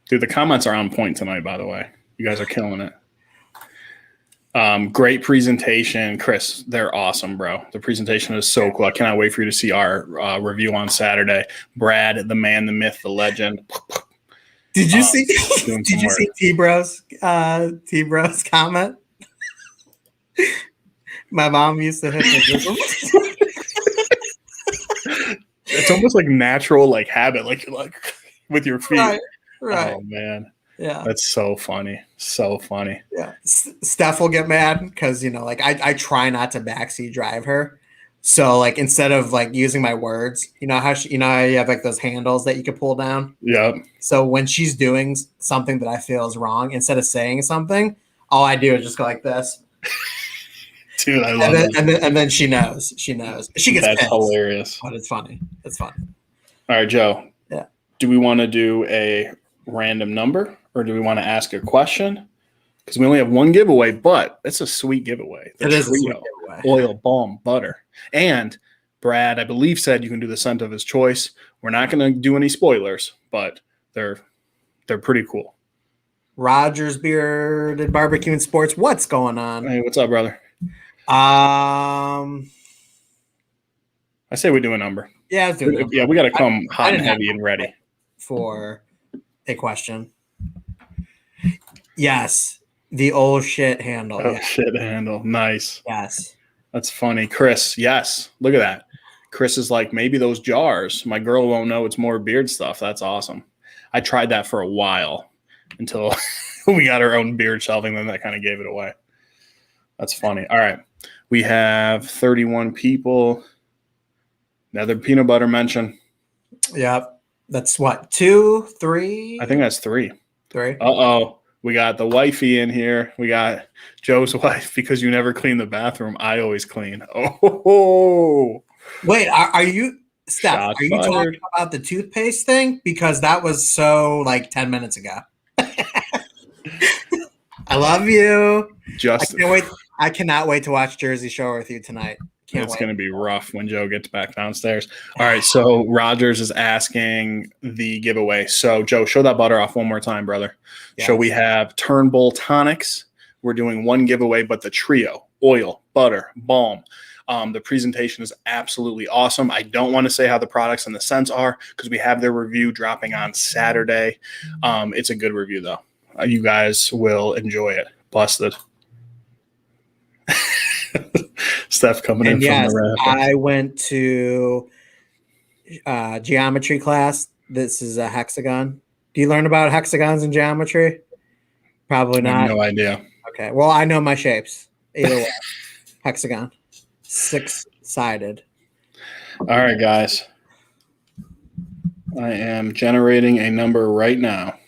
[SPEAKER 2] Dude, the comments are on point tonight, by the way. You guys are killing it. Great presentation. Chris, they're awesome, bro. The presentation is so cool. I cannot wait for you to see our review on Saturday. Brad, the man, the myth, the legend.
[SPEAKER 1] Did you see T-Bro's comment? My mom used to hit the
[SPEAKER 2] It's almost like natural like habit, like with your feet.
[SPEAKER 1] Right.
[SPEAKER 2] Oh man.
[SPEAKER 1] Yeah.
[SPEAKER 2] That's so funny. So funny.
[SPEAKER 1] Yeah. Steph will get mad because, like I try not to backseat drive her. So like instead of like using my words, how you have like those handles that you can pull down.
[SPEAKER 2] Yep.
[SPEAKER 1] So when she's doing something that I feel is wrong, instead of saying something, all I do is just go like this.
[SPEAKER 2] Dude, I love it.
[SPEAKER 1] And then she knows. She gets
[SPEAKER 2] That's
[SPEAKER 1] pissed,
[SPEAKER 2] hilarious.
[SPEAKER 1] but it's funny. It's fun.
[SPEAKER 2] All right, Joe.
[SPEAKER 1] Yeah.
[SPEAKER 2] Do we want to do a random number or do we want to ask a question? Because we only have one giveaway, but it's a sweet giveaway.
[SPEAKER 1] It is a sweet giveaway.
[SPEAKER 2] Oil, balm, butter. And Brad, I believe, said you can do the scent of his choice. We're not going to do any spoilers, but they're pretty cool.
[SPEAKER 1] Rogers Bearded Barbecue and Sports. What's going on?
[SPEAKER 2] Hey, what's up, brother? I say we do a number.
[SPEAKER 1] Yeah, let's do it.
[SPEAKER 2] Yeah, we got to come hot and heavy and ready.
[SPEAKER 1] For a question. Yes, the old shit handle.
[SPEAKER 2] Oh, shit handle. Nice.
[SPEAKER 1] Yes.
[SPEAKER 2] That's funny. Chris, yes. Look at that. Chris is like, maybe those jars. My girl won't know it's more beard stuff. That's awesome. I tried that for a while until we got our own beard shelving, then that kind of gave it away. That's funny. All right. We have 31 people. Another peanut butter mention.
[SPEAKER 1] Yep. That's what? 2, 3?
[SPEAKER 2] I think that's 3.
[SPEAKER 1] 3.
[SPEAKER 2] Uh-oh. We got the wifey in here. We got Joe's wife. Because you never clean the bathroom, I always clean. Oh.
[SPEAKER 1] Wait, are you, Steph,
[SPEAKER 2] Shots
[SPEAKER 1] are you
[SPEAKER 2] fired.
[SPEAKER 1] talking about the toothpaste thing? Because that was so like 10 minutes ago. I love you. I cannot wait to watch Jersey Shore with you tonight.
[SPEAKER 2] It's going to be rough when Joe gets back downstairs. All right, so Rogers is asking the giveaway. So, Joe, show that butter off one more time, brother. Yes. So we have Turnbull Tonics. We're doing one giveaway, but the trio, oil, butter, balm. The presentation is absolutely awesome. I don't want to say how the products and the scents are because we have their review dropping on Saturday. It's a good review, though. You guys will enjoy it. Busted. Steph coming in from the raft.
[SPEAKER 1] I went to geometry class. This is a hexagon. Do you learn about hexagons in geometry? Probably not.
[SPEAKER 2] I have no idea.
[SPEAKER 1] Okay. Well, I know my shapes. Either way. Hexagon. 6-sided.
[SPEAKER 2] All right, guys. I am generating a number right now.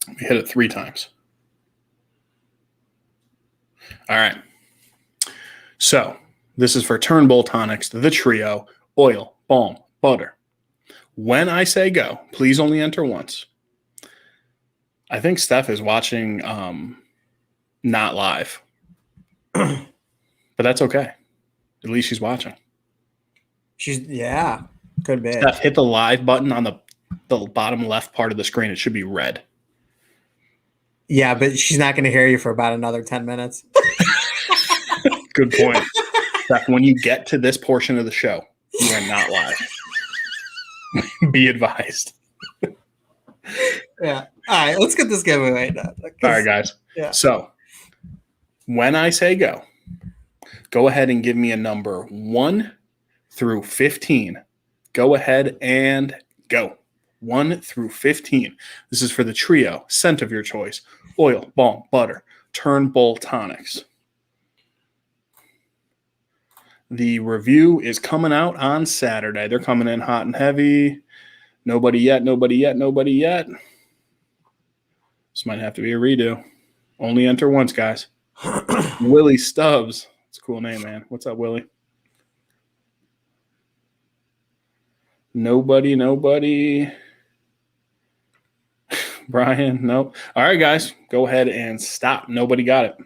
[SPEAKER 2] We hit it 3 times. All right. So this is for Turnbull Tonics, the trio, oil, balm, butter. When I say go, please only enter once. I think Steph is watching not live. But that's okay. At least she's watching.
[SPEAKER 1] Could be.
[SPEAKER 2] Steph, hit the live button on the bottom left part of the screen. It should be red.
[SPEAKER 1] Yeah, but she's not going to hear you for about another 10 minutes.
[SPEAKER 2] Good point. Steph, when you get to this portion of the show, you are not live. Be advised.
[SPEAKER 1] Yeah. All right, let's get this giveaway done.
[SPEAKER 2] All right, guys.
[SPEAKER 1] Yeah.
[SPEAKER 2] So when I say go ahead and give me a number 1 through 15. Go ahead and go. 1 through 15. This is for the trio, scent of your choice, oil, balm, butter, Turnbull Tonics. The review is coming out on Saturday. They're coming in hot and heavy. Nobody yet. This might have to be a redo. Only enter once, guys. Willie Stubbs. It's a cool name, man. What's up, Willie? Nobody. Brian, nope. All right, guys. Go ahead and stop. Nobody got it.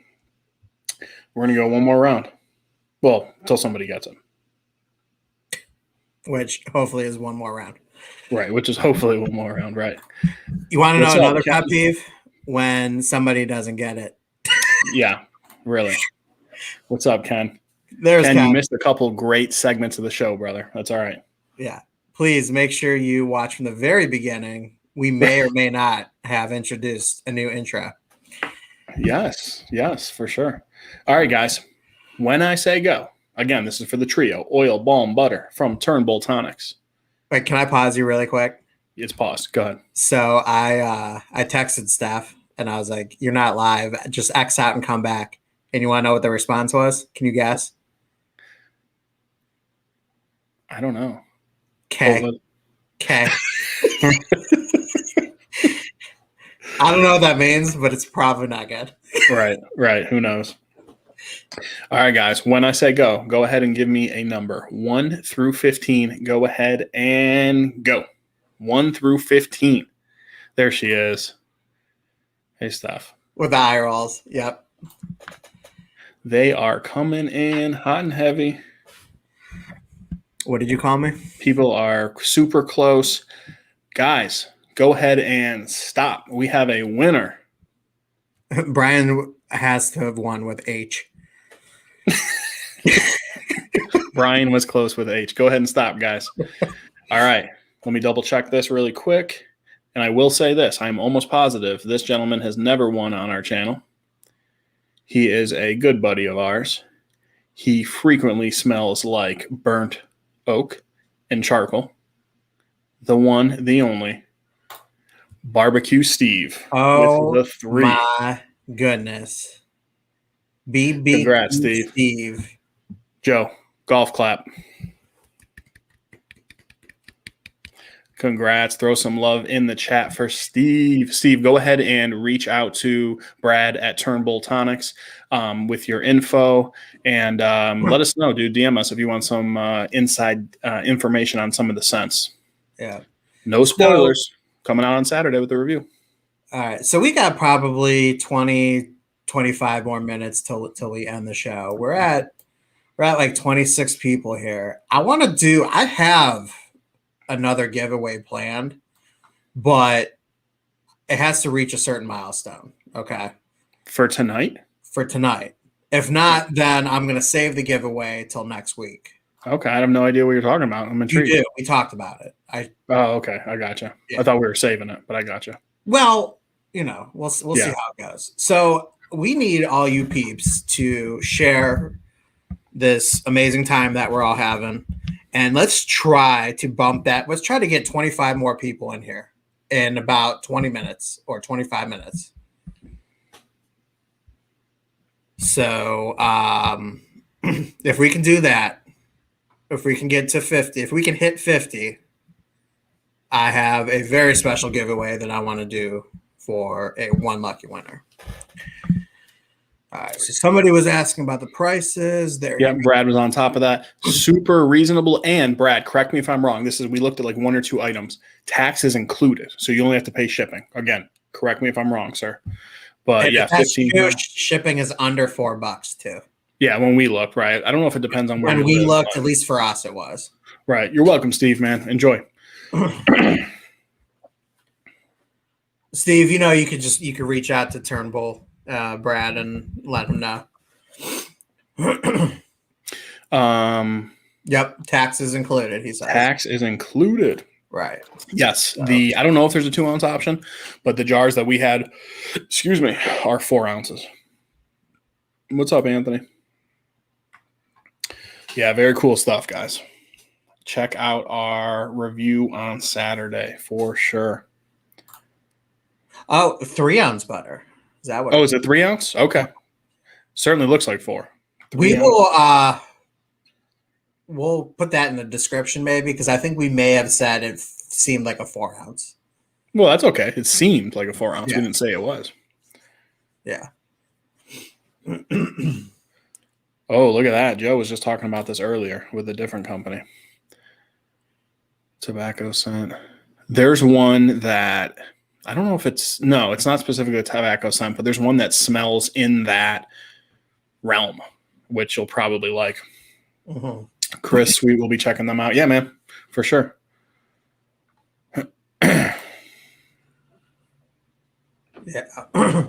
[SPEAKER 2] We're going to go one more round. Well, until somebody gets it.
[SPEAKER 1] Which hopefully is one more round.
[SPEAKER 2] Right, which is hopefully one more round, right.
[SPEAKER 1] You want to know
[SPEAKER 2] What's up,
[SPEAKER 1] another
[SPEAKER 2] Ken?
[SPEAKER 1] pet peeve? When somebody doesn't get it.
[SPEAKER 2] Yeah, really. What's up, Ken?
[SPEAKER 1] There's
[SPEAKER 2] Ken,
[SPEAKER 1] Ken.
[SPEAKER 2] you missed a couple great segments of the show, brother. That's all right.
[SPEAKER 1] Yeah. Please make sure you watch from the very beginning. We may or may not have introduced a new intro.
[SPEAKER 2] Yes, for sure. All right, guys. When I say go, again, this is for the trio, oil, balm, butter from Turnbull Tonics.
[SPEAKER 1] Wait, can I pause you really quick?
[SPEAKER 2] It's paused. Go ahead.
[SPEAKER 1] So I texted Steph and I was like, "You're not live. Just X out and come back." And you want to know what the response was? Can you guess?
[SPEAKER 2] I don't know.
[SPEAKER 1] K. I don't know what that means, but it's probably not good.
[SPEAKER 2] Right. Who knows? All right, guys. When I say go ahead and give me a number 1 through 15. Go ahead and go. 1 through 15. There she is. Hey, Steph.
[SPEAKER 1] With the eye rolls. Yep.
[SPEAKER 2] They are coming in hot and heavy.
[SPEAKER 1] What did you call me?
[SPEAKER 2] People are super close. Guys, go ahead and stop. We have a winner.
[SPEAKER 1] Brian has to have won with H.
[SPEAKER 2] Brian was close with H. Go ahead and stop, guys. All right. Let me double check this really quick. And I will say this. I'm almost positive this gentleman has never won on our channel. He is a good buddy of ours. He frequently smells like burnt oak and charcoal. The one, the only, Barbecue Steve.
[SPEAKER 1] Oh,
[SPEAKER 2] with the 3.
[SPEAKER 1] my goodness. BB.
[SPEAKER 2] Congrats, Steve. Joe, golf clap. Congrats. Throw some love in the chat for Steve. Steve, go ahead and reach out to Brad at Turnbull Tonics with your info and let us know, dude. DM us if you want some inside information on some of the scents.
[SPEAKER 1] Yeah.
[SPEAKER 2] No spoilers. Coming out on Saturday with the review.
[SPEAKER 1] All right. So we got probably 20, 25 more minutes till we end the show. We're at like 26 people here. I have another giveaway planned, but it has to reach a certain milestone. Okay.
[SPEAKER 2] For tonight?
[SPEAKER 1] For tonight. If not, then I'm going to save the giveaway till next week.
[SPEAKER 2] Okay. I have no idea what you're talking about. I'm intrigued.
[SPEAKER 1] You do. We talked about it.
[SPEAKER 2] Oh, okay. I gotcha. Yeah. I thought we were saving it, but I gotcha.
[SPEAKER 1] Well, we'll see how it goes. So we need all you peeps to share this amazing time that we're all having. And let's try to bump that. Let's try to get 25 more people in here in about 20 minutes or 25 minutes. So if we can do that, if we can get to 50, if we can hit 50, I have a very special giveaway that I want to do for a one lucky winner. All right, so somebody was asking about the prices.
[SPEAKER 2] Yeah, Brad was on top of that. Super reasonable. And Brad, correct me if I'm wrong. We looked at like 1 or 2 items. Tax is included, so you only have to pay shipping. Again, correct me if I'm wrong, sir. But yeah, 15.
[SPEAKER 1] Shipping is under $4 too.
[SPEAKER 2] Yeah, when we looked, right? I don't know if it depends on where
[SPEAKER 1] when we looked. But, at least for us, it was.
[SPEAKER 2] Right. You're welcome, Steve. Man, enjoy.
[SPEAKER 1] Steve, you could reach out to Turnbull, Brad, and let him know. Yep, tax is included. He said
[SPEAKER 2] tax is included.
[SPEAKER 1] Right.
[SPEAKER 2] Yes. I don't know if there's a 2 ounce option, but the jars that we had, are 4 ounces. What's up, Anthony? Yeah, very cool stuff, guys. Check out our review on Saturday for sure.
[SPEAKER 1] Oh, 3 ounce butter. Is that what?
[SPEAKER 2] Oh, is it 3 ounce? Okay. Certainly looks like 4.
[SPEAKER 1] We will. We'll put that in the description maybe because I think we may have said it seemed like a 4 ounce.
[SPEAKER 2] Well, that's okay. It seemed like a 4 ounce.
[SPEAKER 1] Yeah.
[SPEAKER 2] We didn't say it was.
[SPEAKER 1] Yeah.
[SPEAKER 2] Oh, look at that. Joe was just talking about this earlier with a different company. Tobacco scent. There's one that I don't know if it's not specifically a tobacco scent, but there's one that smells in that realm, which you'll probably like.
[SPEAKER 1] Mm-hmm.
[SPEAKER 2] Chris Sweet will be checking them out. Yeah, man, for sure.
[SPEAKER 1] Yeah.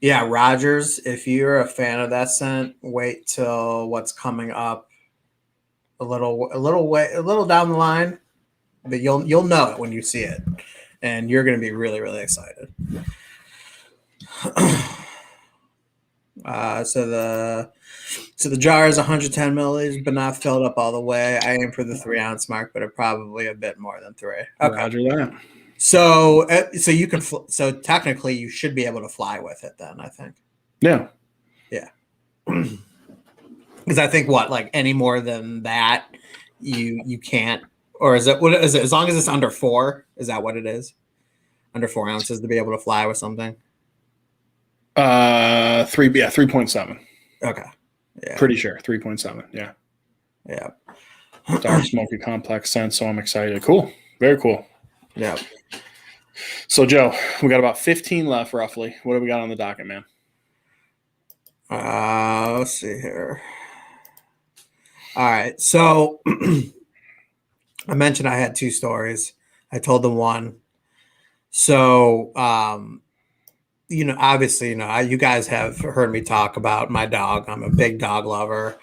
[SPEAKER 1] Yeah, Rogers, if you're a fan of that scent, wait till what's coming up a little down the line, but you'll know it when you see it, and you're going to be really, really excited. So the jar is 110 milliliters, but not filled up all the way. I aim for the 3 ounce mark, but probably a bit more than 3.
[SPEAKER 2] Okay. Roger that.
[SPEAKER 1] So you can. So technically, you should be able to fly with it. Then I think.
[SPEAKER 2] Yeah.
[SPEAKER 1] Yeah. Because I think like any more than that, you can't. Or is it? What is it? As long as it's under 4, is that what it is? Under 4 ounces to be able to fly with something.
[SPEAKER 2] 3.7.
[SPEAKER 1] Okay. Yeah.
[SPEAKER 2] Pretty sure 3.7. Yeah.
[SPEAKER 1] Yeah.
[SPEAKER 2] Dark smoky complex scent. So I'm excited. Cool. Very cool.
[SPEAKER 1] Yeah.
[SPEAKER 2] So Joe, we got about 15 left roughly. What do we got on the docket, man?
[SPEAKER 1] Let's see here. All right. So I mentioned I had 2 stories. I told them one. So, obviously, you guys have heard me talk about my dog. I'm a big dog lover,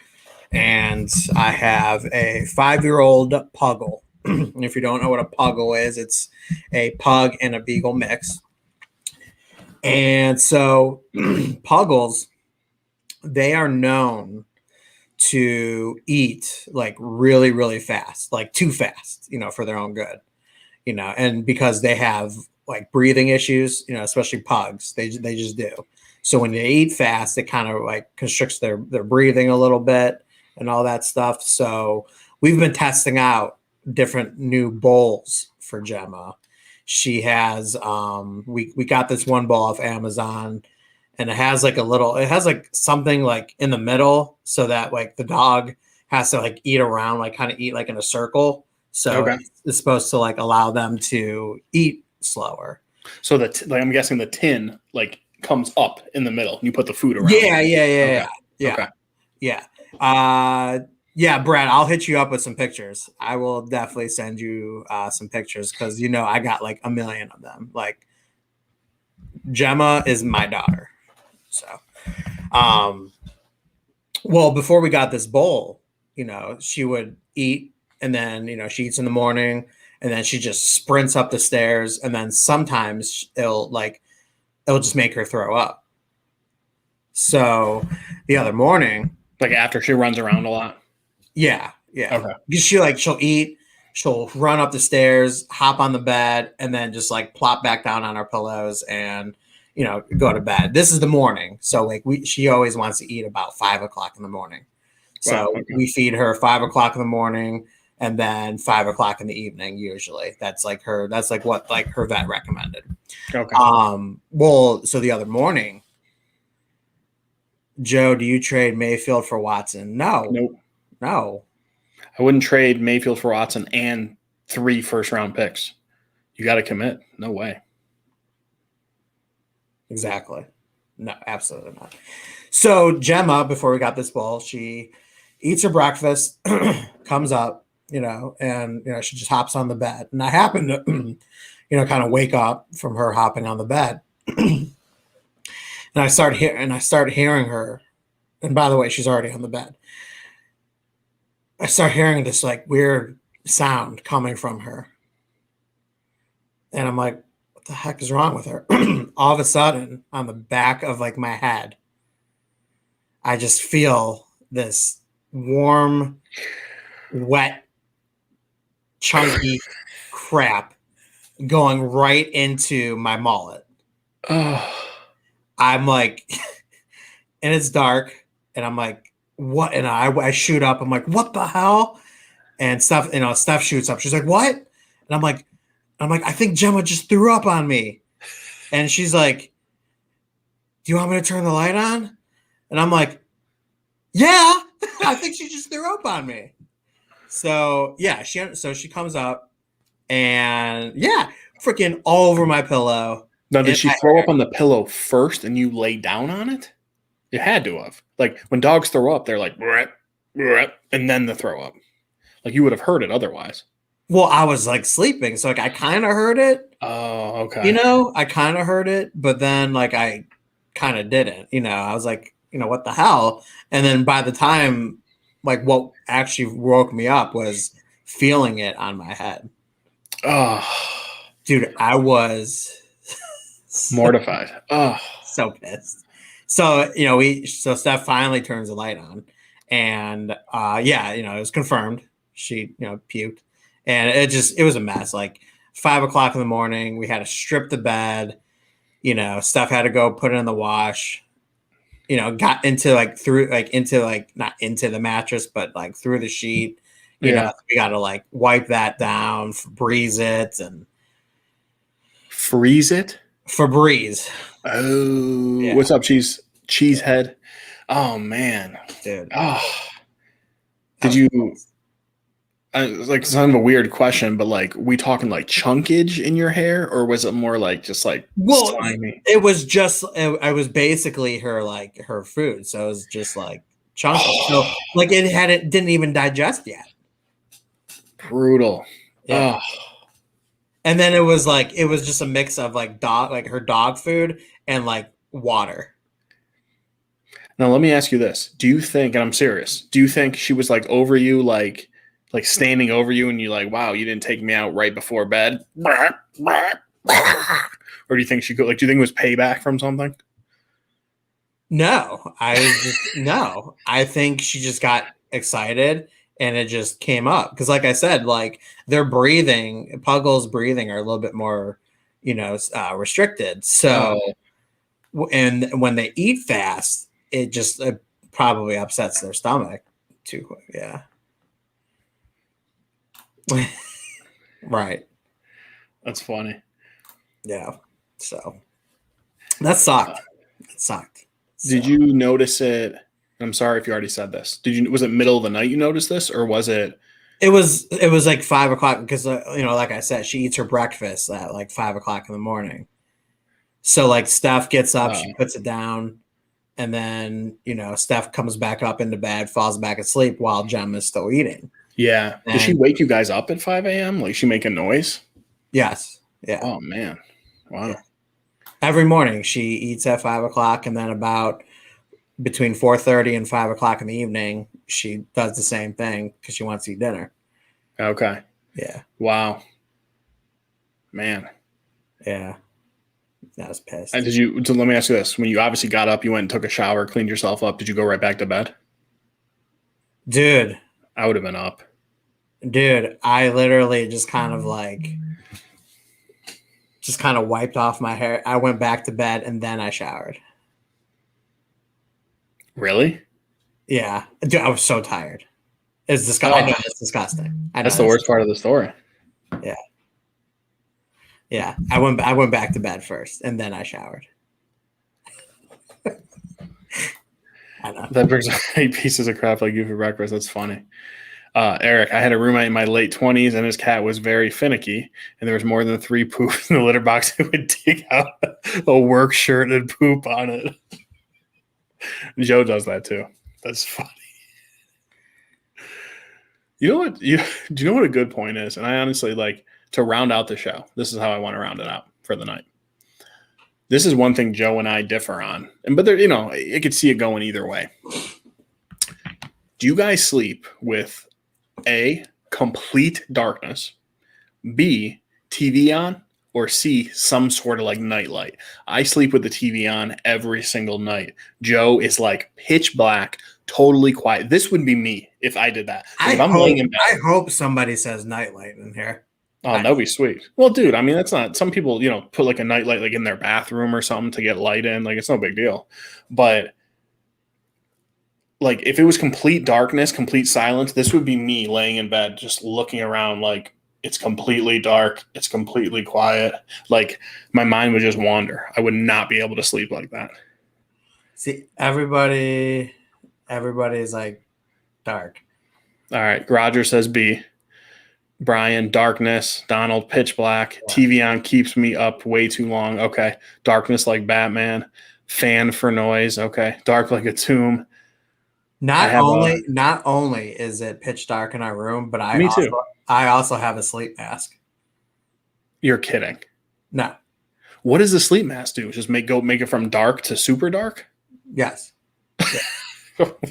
[SPEAKER 1] and I have a 5-year-old puggle. And if you don't know what a puggle is, it's a pug and a beagle mix. And so puggles, they are known to eat like really, really fast, like too fast, for their own good, and because they have like breathing issues, especially pugs, they just do. So when they eat fast, it kind of like constricts their breathing a little bit and all that stuff. So we've been testing out different new bowls for Gemma. She has we got this one bowl off Amazon, and it has like something like in the middle so that like the dog has to like eat around, like kind of eat like in a circle. So it's supposed to like allow them to eat slower. So
[SPEAKER 2] I'm guessing the tin like comes up in the middle and you put the food around.
[SPEAKER 1] Yeah. Yeah, Brad, I'll hit you up with some pictures. I will definitely send you some pictures because I got like a million of them. Like Gemma is my daughter. So well, before we got this bowl, she would eat, and then she eats in the morning, and then she just sprints up the stairs, and then sometimes it'll just make her throw up. So the other morning,
[SPEAKER 2] like after she runs around a lot.
[SPEAKER 1] Yeah.
[SPEAKER 2] Okay.
[SPEAKER 1] She'll eat, she'll run up the stairs, hop on the bed, and then just like plop back down on our pillows and go to bed. This is the morning, so like she always wants to eat about 5 o'clock in the morning. So
[SPEAKER 2] Wow, okay.
[SPEAKER 1] we feed her 5 o'clock in the morning and then 5 o'clock in the evening. Usually, that's like her. That's like what like her vet recommended.
[SPEAKER 2] Okay.
[SPEAKER 1] Well, so the other morning, Joe, do you trade Mayfield for Watson? No,
[SPEAKER 2] Nope.
[SPEAKER 1] no.
[SPEAKER 2] I wouldn't trade Mayfield for Watson and 3 first-round picks. You got to commit. No way.
[SPEAKER 1] Exactly. No, absolutely not. So Gemma, before we got this ball, she eats her breakfast, comes up, and she just hops on the bed. And I happen to, kind of wake up from her hopping on the bed. And I start hearing her. And by the way, she's already on the bed. I start hearing this like weird sound coming from her. And I'm like, what the heck is wrong with her? All of a sudden, on the back of like my head, I just feel this warm, wet, chunky crap going right into my mullet.
[SPEAKER 2] Oh,
[SPEAKER 1] I'm like, and it's dark, and I'm like, what? And I shoot up. I'm like, what the hell? And Steph shoots up. She's like, what? And I'm like, I think Gemma just threw up on me. And she's like, do you want me to turn the light on? And I'm like, yeah, I think she just threw up on me. So yeah, she comes up and yeah, freaking all over my pillow.
[SPEAKER 2] now, did she throw up on the pillow first and you lay down on it? You had to have. Like when dogs throw up, they're like, "Brrrt, brrrt," and then the throw up. Like you would have heard it otherwise.
[SPEAKER 1] Well, I was like sleeping, so like I kind of heard it.
[SPEAKER 2] Oh, okay.
[SPEAKER 1] I kind of heard it, but then like I kind of didn't. I was like, what the hell? And then by the time, like, what actually woke me up was feeling it on my head.
[SPEAKER 2] Oh,
[SPEAKER 1] Dude, I was
[SPEAKER 2] mortified. Oh,
[SPEAKER 1] so pissed. So so Steph finally turns the light on, and it was confirmed. She puked, and it was a mess. Like 5 o'clock in the morning, we had to strip the bed. Steph had to go put it in the wash. Got into like through like into like not into the mattress, but like through the sheet. We got to like wipe that down, Febreze it, and
[SPEAKER 2] freeze it.
[SPEAKER 1] Febreze.
[SPEAKER 2] Oh, yeah. What's up, cheesehead? Oh man,
[SPEAKER 1] dude.
[SPEAKER 2] Oh, did you? Like it's kind of a weird question, but like, we talking like chunkage in your hair, or was it more like just like slimy?
[SPEAKER 1] It was just I was basically her food, so it was just like chunky. So like it didn't even digest yet.
[SPEAKER 2] Brutal.
[SPEAKER 1] Yeah. And then it was just a mix of like her dog food and like water.
[SPEAKER 2] Now let me ask you this: do you think, and I'm serious, do you think she was like over you, like standing over you, and you like, wow, you didn't take me out right before bed? Or do you think she could, like, do you think it was payback from something?
[SPEAKER 1] No, I think she just got excited and it just came up. Because like I said, like their Puggle's breathing are a little bit more, restricted. So, and when they eat fast, it probably upsets their stomach too quick. Yeah. Right.
[SPEAKER 2] That's funny.
[SPEAKER 1] Yeah. So that sucked. It sucked.
[SPEAKER 2] Did you notice it? I'm sorry if you already said this. Was it middle of the night you noticed this, or was it?
[SPEAKER 1] It was like 5 o'clock because like I said, she eats her breakfast at like 5 o'clock in the morning. So like Steph gets up, she puts it down, and then Steph comes back up into bed, falls back asleep while Gemma is still eating.
[SPEAKER 2] Yeah. Did she wake you guys up at 5 a.m.? Like she make a noise?
[SPEAKER 1] Yes. Yeah.
[SPEAKER 2] Oh man. Wow. Yeah.
[SPEAKER 1] Every morning she eats at 5 o'clock, and then about between 4:30 and 5 o'clock in the evening, she does the same thing because she wants to eat dinner.
[SPEAKER 2] Okay.
[SPEAKER 1] Yeah.
[SPEAKER 2] Wow. Man.
[SPEAKER 1] Yeah. I was pissed.
[SPEAKER 2] And so let me ask you this. When you obviously got up, you went and took a shower, cleaned yourself up. Did you go right back to bed?
[SPEAKER 1] Dude.
[SPEAKER 2] I would have been up.
[SPEAKER 1] Dude, I literally just kind of wiped off my hair. I went back to bed and then I showered.
[SPEAKER 2] Really?
[SPEAKER 1] Yeah, dude, I was so tired. It's disgusting. I know it's disgusting. I know
[SPEAKER 2] That's the worst part of the story.
[SPEAKER 1] Yeah, yeah. I went back to bed first, and then I showered. I know.
[SPEAKER 2] That brings 8 pieces of crap like you for breakfast. That's funny. Eric, I had a roommate in my late 20s, and his cat was very finicky, and there was more than 3 poops in the litter box. It would dig out a work shirt and poop on it. Joe does that too. That's funny. You know what? Do you know what a good point is? And I honestly like to round out the show. This is how I want to round it out for the night. This is one thing Joe and I differ on, but there, you could see it going either way. Do you guys sleep with A, complete darkness, B, TV on, or C, some sort of like nightlight? I sleep with the TV on every single night. Joe is like pitch black, totally quiet. This would be me if I did that.
[SPEAKER 1] I hope somebody says nightlight in here.
[SPEAKER 2] Oh, that'd be sweet. Well, dude, I mean, that's not, some people, put like a nightlight like in their bathroom or something to get light in. Like, it's no big deal. But like, if it was complete darkness, complete silence, this would be me laying in bed, just looking around like it's completely dark. It's completely quiet. Like, my mind would just wander. I would not be able to sleep like that.
[SPEAKER 1] See, everybody's like dark.
[SPEAKER 2] All right. Roger says B. Brian, darkness. Donald, pitch black. Yeah. TV on keeps me up way too long. Okay. Darkness like Batman. Fan for noise. Okay. Dark like a tomb.
[SPEAKER 1] Not only is it pitch dark in our room, but I also have a sleep mask.
[SPEAKER 2] You're kidding.
[SPEAKER 1] No.
[SPEAKER 2] What does the sleep mask do? Just make it from dark to super dark?
[SPEAKER 1] Yes. Yeah.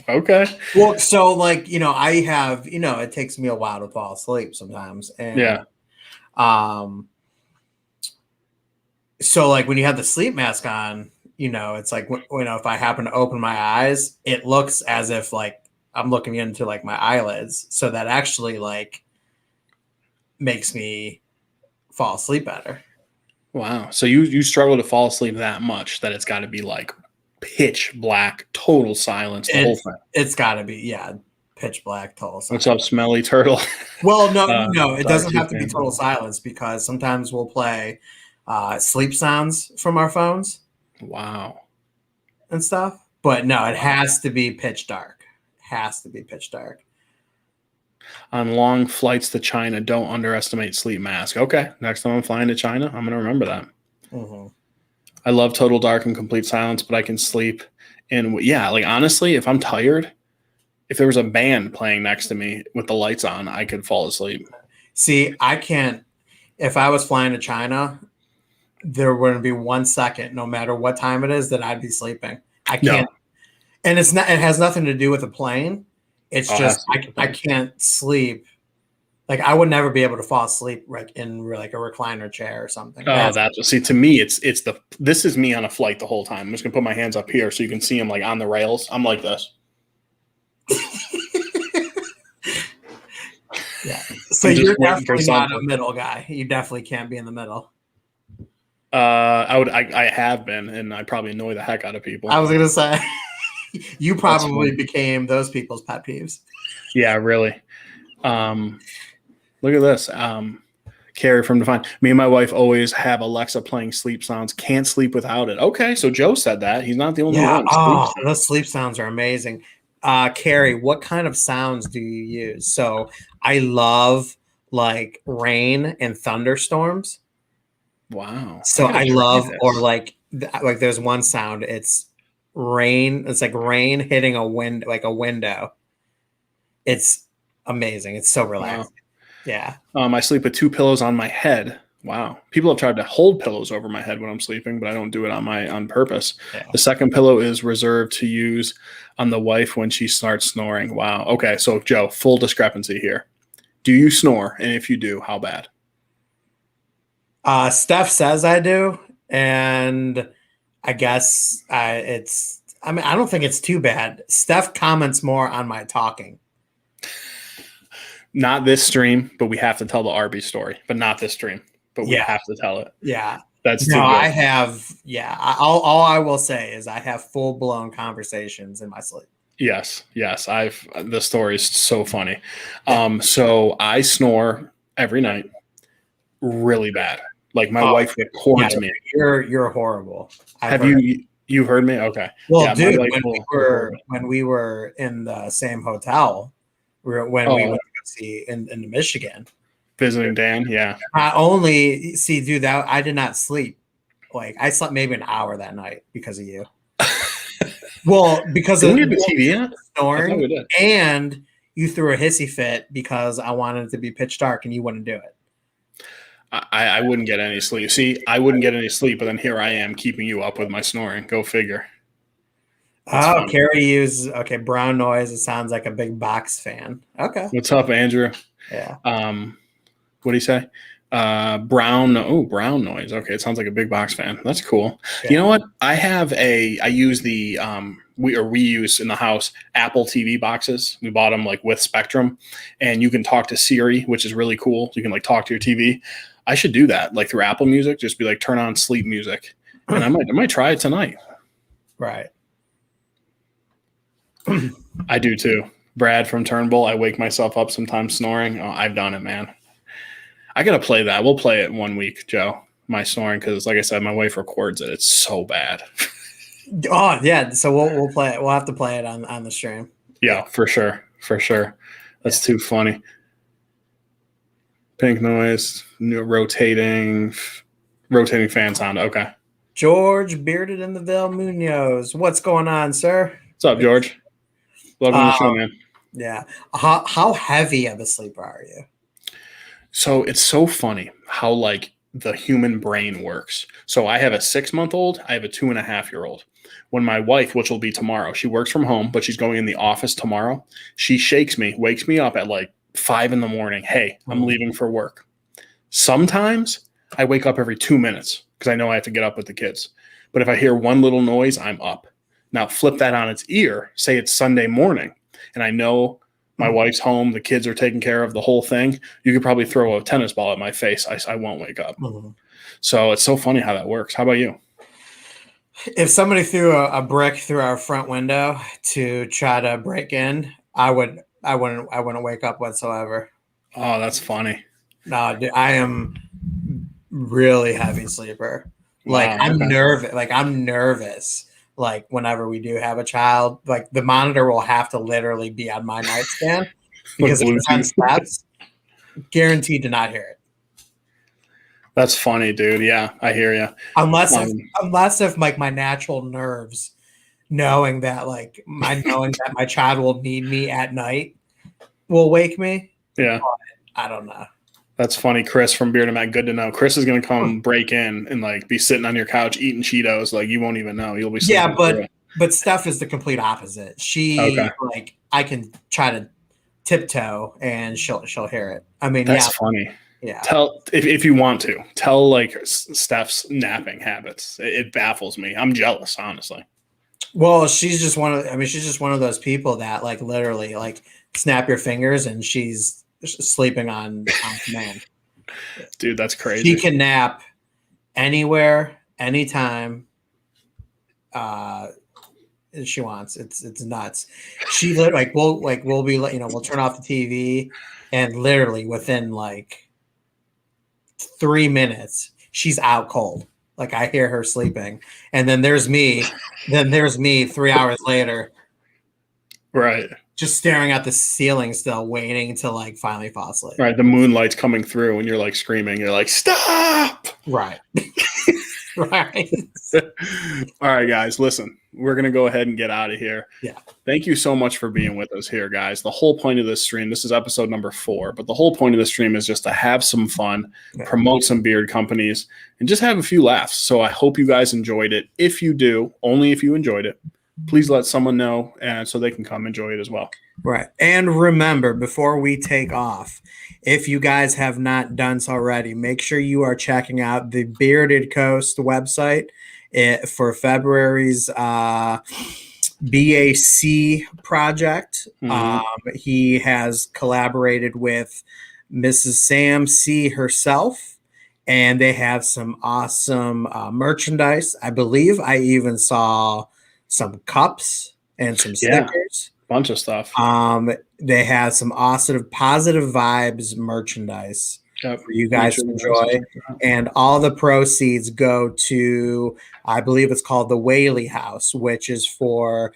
[SPEAKER 2] Okay.
[SPEAKER 1] Well, so like, I have, it takes me a while to fall asleep sometimes. And
[SPEAKER 2] yeah.
[SPEAKER 1] So like when you have the sleep mask on, it's like, if I happen to open my eyes, it looks as if like I'm looking into like my eyelids. So that actually like makes me fall asleep better.
[SPEAKER 2] Wow. So you struggle to fall asleep that much that it's got to be like pitch black, total silence, the whole thing.
[SPEAKER 1] It's got to be, yeah, pitch black, total silence.
[SPEAKER 2] What's up, smelly turtle?
[SPEAKER 1] Well, no, it doesn't have to be total silence because sometimes we'll play sleep sounds from our phones.
[SPEAKER 2] Wow.
[SPEAKER 1] And stuff. But no, it has to be pitch dark. Has to be pitch dark.
[SPEAKER 2] On long flights to China, don't underestimate sleep mask. Okay, next time I'm flying to China, I'm going to remember that.
[SPEAKER 1] Mm-hmm.
[SPEAKER 2] I love total dark and complete silence, but I can sleep. And yeah, like honestly, if I'm tired, if there was a band playing next to me with the lights on, I could fall asleep.
[SPEAKER 1] See, I can't. If I was flying to China, there wouldn't be 1 second, no matter what time it is, that I'd be sleeping. I can't. No. And it has nothing to do with the plane. It's just I can't sleep. Like I would never be able to fall asleep like in like a recliner chair or something.
[SPEAKER 2] See, to me, this is me on a flight the whole time. I'm just gonna put my hands up here so you can see them like on the rails. I'm like this.
[SPEAKER 1] Yeah. So you're definitely not a middle guy. You definitely can't be in the middle.
[SPEAKER 2] I have been, and I probably annoy the heck out of people.
[SPEAKER 1] I was gonna say you probably became those people's pet peeves.
[SPEAKER 2] Yeah, really. Look at this. Carrie from Define. Me and my wife always have Alexa playing sleep sounds. Can't sleep without it. Okay, so Joe said that. He's not the only one.
[SPEAKER 1] Oh, those sleep sounds are amazing. Carrie, what kind of sounds do you use? So I love like rain and thunderstorms.
[SPEAKER 2] Wow.
[SPEAKER 1] So I love, or like there's one sound. It's rain. It's like rain hitting a window. It's amazing. It's so relaxing. Wow. Yeah.
[SPEAKER 2] I sleep with 2 pillows on my head. Wow. People have tried to hold pillows over my head when I'm sleeping, but I don't do it on purpose. Yeah. The second pillow is reserved to use on the wife when she starts snoring. Wow. Okay. So Joe, full discrepancy here. Do you snore? And if you do, how bad?
[SPEAKER 1] Steph says I do. And I guess I don't think it's too bad. Steph comments more on my talking.
[SPEAKER 2] Not this stream, but we have to tell the Arby story. But not this stream, but we have to tell it.
[SPEAKER 1] Yeah,
[SPEAKER 2] that's too good.
[SPEAKER 1] I have. Yeah, all I will say is I have full blown conversations in my sleep.
[SPEAKER 2] Yes, yes. The story is so funny. So I snore every night really bad. Like my
[SPEAKER 1] Oh,
[SPEAKER 2] wife
[SPEAKER 1] yeah,
[SPEAKER 2] records me.
[SPEAKER 1] you're horrible. I've
[SPEAKER 2] Have
[SPEAKER 1] heard.
[SPEAKER 2] you heard me? Okay.
[SPEAKER 1] Well,
[SPEAKER 2] Yeah, my
[SPEAKER 1] dude,
[SPEAKER 2] wife will record me.
[SPEAKER 1] when we were in the same hotel, when we
[SPEAKER 2] Oh,
[SPEAKER 1] went to go see in Michigan,
[SPEAKER 2] visiting Dan. Yeah.
[SPEAKER 1] not only see, dude, that I did not sleep. Like I slept maybe an hour that night because of you. Well, because
[SPEAKER 2] Did
[SPEAKER 1] of
[SPEAKER 2] we have the TV in? I thought
[SPEAKER 1] snoring,
[SPEAKER 2] we did.
[SPEAKER 1] and you threw a hissy fit because I wanted it to be pitch dark and you wouldn't do it.
[SPEAKER 2] I wouldn't get any sleep. See, I wouldn't get any sleep, but then here I am keeping you up with my snoring. Go figure. That's
[SPEAKER 1] Oh,
[SPEAKER 2] funny.
[SPEAKER 1] Carrie uses brown noise. It sounds like a big box fan. Okay,
[SPEAKER 2] What's up, Andrew?
[SPEAKER 1] yeah.
[SPEAKER 2] What do you say? Brown. Oh, brown noise. Okay, it sounds like a big box fan. That's cool.
[SPEAKER 1] Yeah.
[SPEAKER 2] You know what? I use the we use in the house Apple TV boxes. We bought them like with Spectrum, and you can talk to Siri, which is really cool. You can like talk to your TV. I should do that like through Apple Music. Just be like turn on sleep music, and I might try it tonight.
[SPEAKER 1] Right.
[SPEAKER 2] I do too. Brad from Turnbull. I wake myself up sometimes snoring. Oh, I've done it, man. I gotta play that. We'll play it one week, Joe. My snoring, because like I said, my wife records it. It's so bad.
[SPEAKER 1] Oh yeah. So we'll play it. We'll have to play it on the stream.
[SPEAKER 2] Yeah, for sure. For sure. That's too funny. Pink noise, new rotating fan sound. Okay.
[SPEAKER 1] George Bearded in the Ville Munoz. What's going on, sir?
[SPEAKER 2] What's up, George? Welcome to the show, man.
[SPEAKER 1] Yeah. How heavy of a sleeper are you?
[SPEAKER 2] So it's so funny how like the human brain works. So I have a 6-month-old, I have a 2.5-year-old. When my wife, which will be tomorrow, she works from home, but she's going in the office tomorrow. She shakes me, wakes me up at like 5 a.m. Hey, I'm leaving for work. Sometimes I wake up every 2 minutes because I know I have to get up with the kids. But if I hear one little noise, I'm up. Now flip that on its ear. Say it's Sunday morning, and I know my wife's home, the kids are taken care of, the whole thing. You could probably throw a tennis ball at my face. I won't wake up. Mm-hmm. So it's so funny how that works. How about you?
[SPEAKER 1] If somebody threw a brick through our front window to try to break in, I wouldn't wake up whatsoever.
[SPEAKER 2] Oh, that's funny.
[SPEAKER 1] No, dude, I am really heavy sleeper. Like I'm nervous. Like I'm nervous. Like whenever we do have a child, like the monitor will have to literally be on my nightstand because if it's on steps, guaranteed to not hear it.
[SPEAKER 2] That's funny, dude. Yeah, I hear you.
[SPEAKER 1] Unless if like my natural nerves, knowing that my child will need me at night, will wake me.
[SPEAKER 2] Yeah,
[SPEAKER 1] I don't know.
[SPEAKER 2] That's funny, Chris from Beard and Matt. Good to know. Chris is gonna come break in and like be sitting on your couch eating Cheetos. Like you won't even know. You'll be
[SPEAKER 1] but Steph is the complete opposite. She like I can try to tiptoe and she'll hear it. I mean,
[SPEAKER 2] that's funny.
[SPEAKER 1] Yeah.
[SPEAKER 2] Tell if you want to tell like Steph's napping habits. It baffles me. I'm jealous, honestly.
[SPEAKER 1] Well, she's just one of those people that like literally like snap your fingers and she's sleeping on command.
[SPEAKER 2] Dude, that's crazy.
[SPEAKER 1] She can nap anywhere, anytime. She wants. It's nuts. She we'll be we'll turn off the TV and literally within like 3 minutes she's out cold. Like I hear her sleeping, and then there's me. 3 hours later,
[SPEAKER 2] right?
[SPEAKER 1] Just staring at the ceiling, still waiting to like finally fall asleep.
[SPEAKER 2] Right, the moonlight's coming through, and you're like screaming. You're like, "Stop!"
[SPEAKER 1] Right. Right.
[SPEAKER 2] All right, guys, listen. We're going to go ahead and get out of here.
[SPEAKER 1] Yeah.
[SPEAKER 2] Thank you so much for being with us here, guys. The whole point of this stream, this is episode number 4, but the whole point of this stream is just to have some fun, promote some beard companies, and just have a few laughs. So I hope you guys enjoyed it. If you do, only if you enjoyed it, please let someone know so they can come enjoy it as well.
[SPEAKER 1] Right. And remember, before we take off, if you guys have not done so already, make sure you are checking out the Bearded Coast website for February's BAC project. Mm-hmm. He has collaborated with Mrs. Sam C. herself, and they have some awesome merchandise. I believe I even saw some cups and some
[SPEAKER 2] Yeah.
[SPEAKER 1] stickers.
[SPEAKER 2] Bunch of stuff.
[SPEAKER 1] They have some awesome positive vibes merchandise
[SPEAKER 2] Yep.
[SPEAKER 1] for you
[SPEAKER 2] Make
[SPEAKER 1] guys
[SPEAKER 2] sure
[SPEAKER 1] to
[SPEAKER 2] you guys
[SPEAKER 1] enjoy.
[SPEAKER 2] check it out.
[SPEAKER 1] And all the proceeds go to, I believe it's called the Whaley House, which is for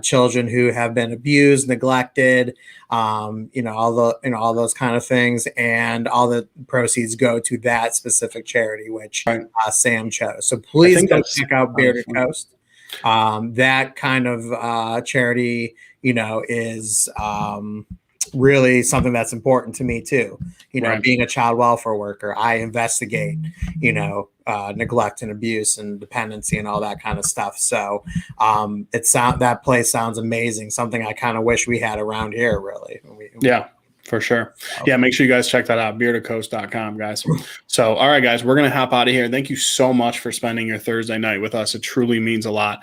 [SPEAKER 1] children who have been abused, neglected, all those kind of things. And all the proceeds go to that specific charity, which
[SPEAKER 2] Right.
[SPEAKER 1] Sam chose. So please
[SPEAKER 2] think
[SPEAKER 1] go
[SPEAKER 2] that's
[SPEAKER 1] check out
[SPEAKER 2] kind of
[SPEAKER 1] Bearded
[SPEAKER 2] fun.
[SPEAKER 1] Coast. That kind of charity, is really something that's important to me too.
[SPEAKER 2] Right.
[SPEAKER 1] Being a child welfare worker, I investigate, neglect and abuse and dependency and all that kind of stuff. So that place sounds amazing. Something I kind of wish we had around here, really.
[SPEAKER 2] Yeah. For sure. Yeah, make sure you guys check that out, beardedcoast.com, guys. So, all right, guys, we're going to hop out of here. Thank you so much for spending your Thursday night with us. It truly means a lot.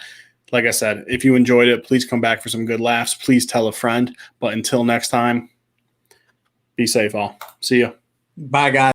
[SPEAKER 2] Like I said, if you enjoyed it, please come back for some good laughs. Please tell a friend. But until next time, be safe all. See you.
[SPEAKER 1] Bye, guys.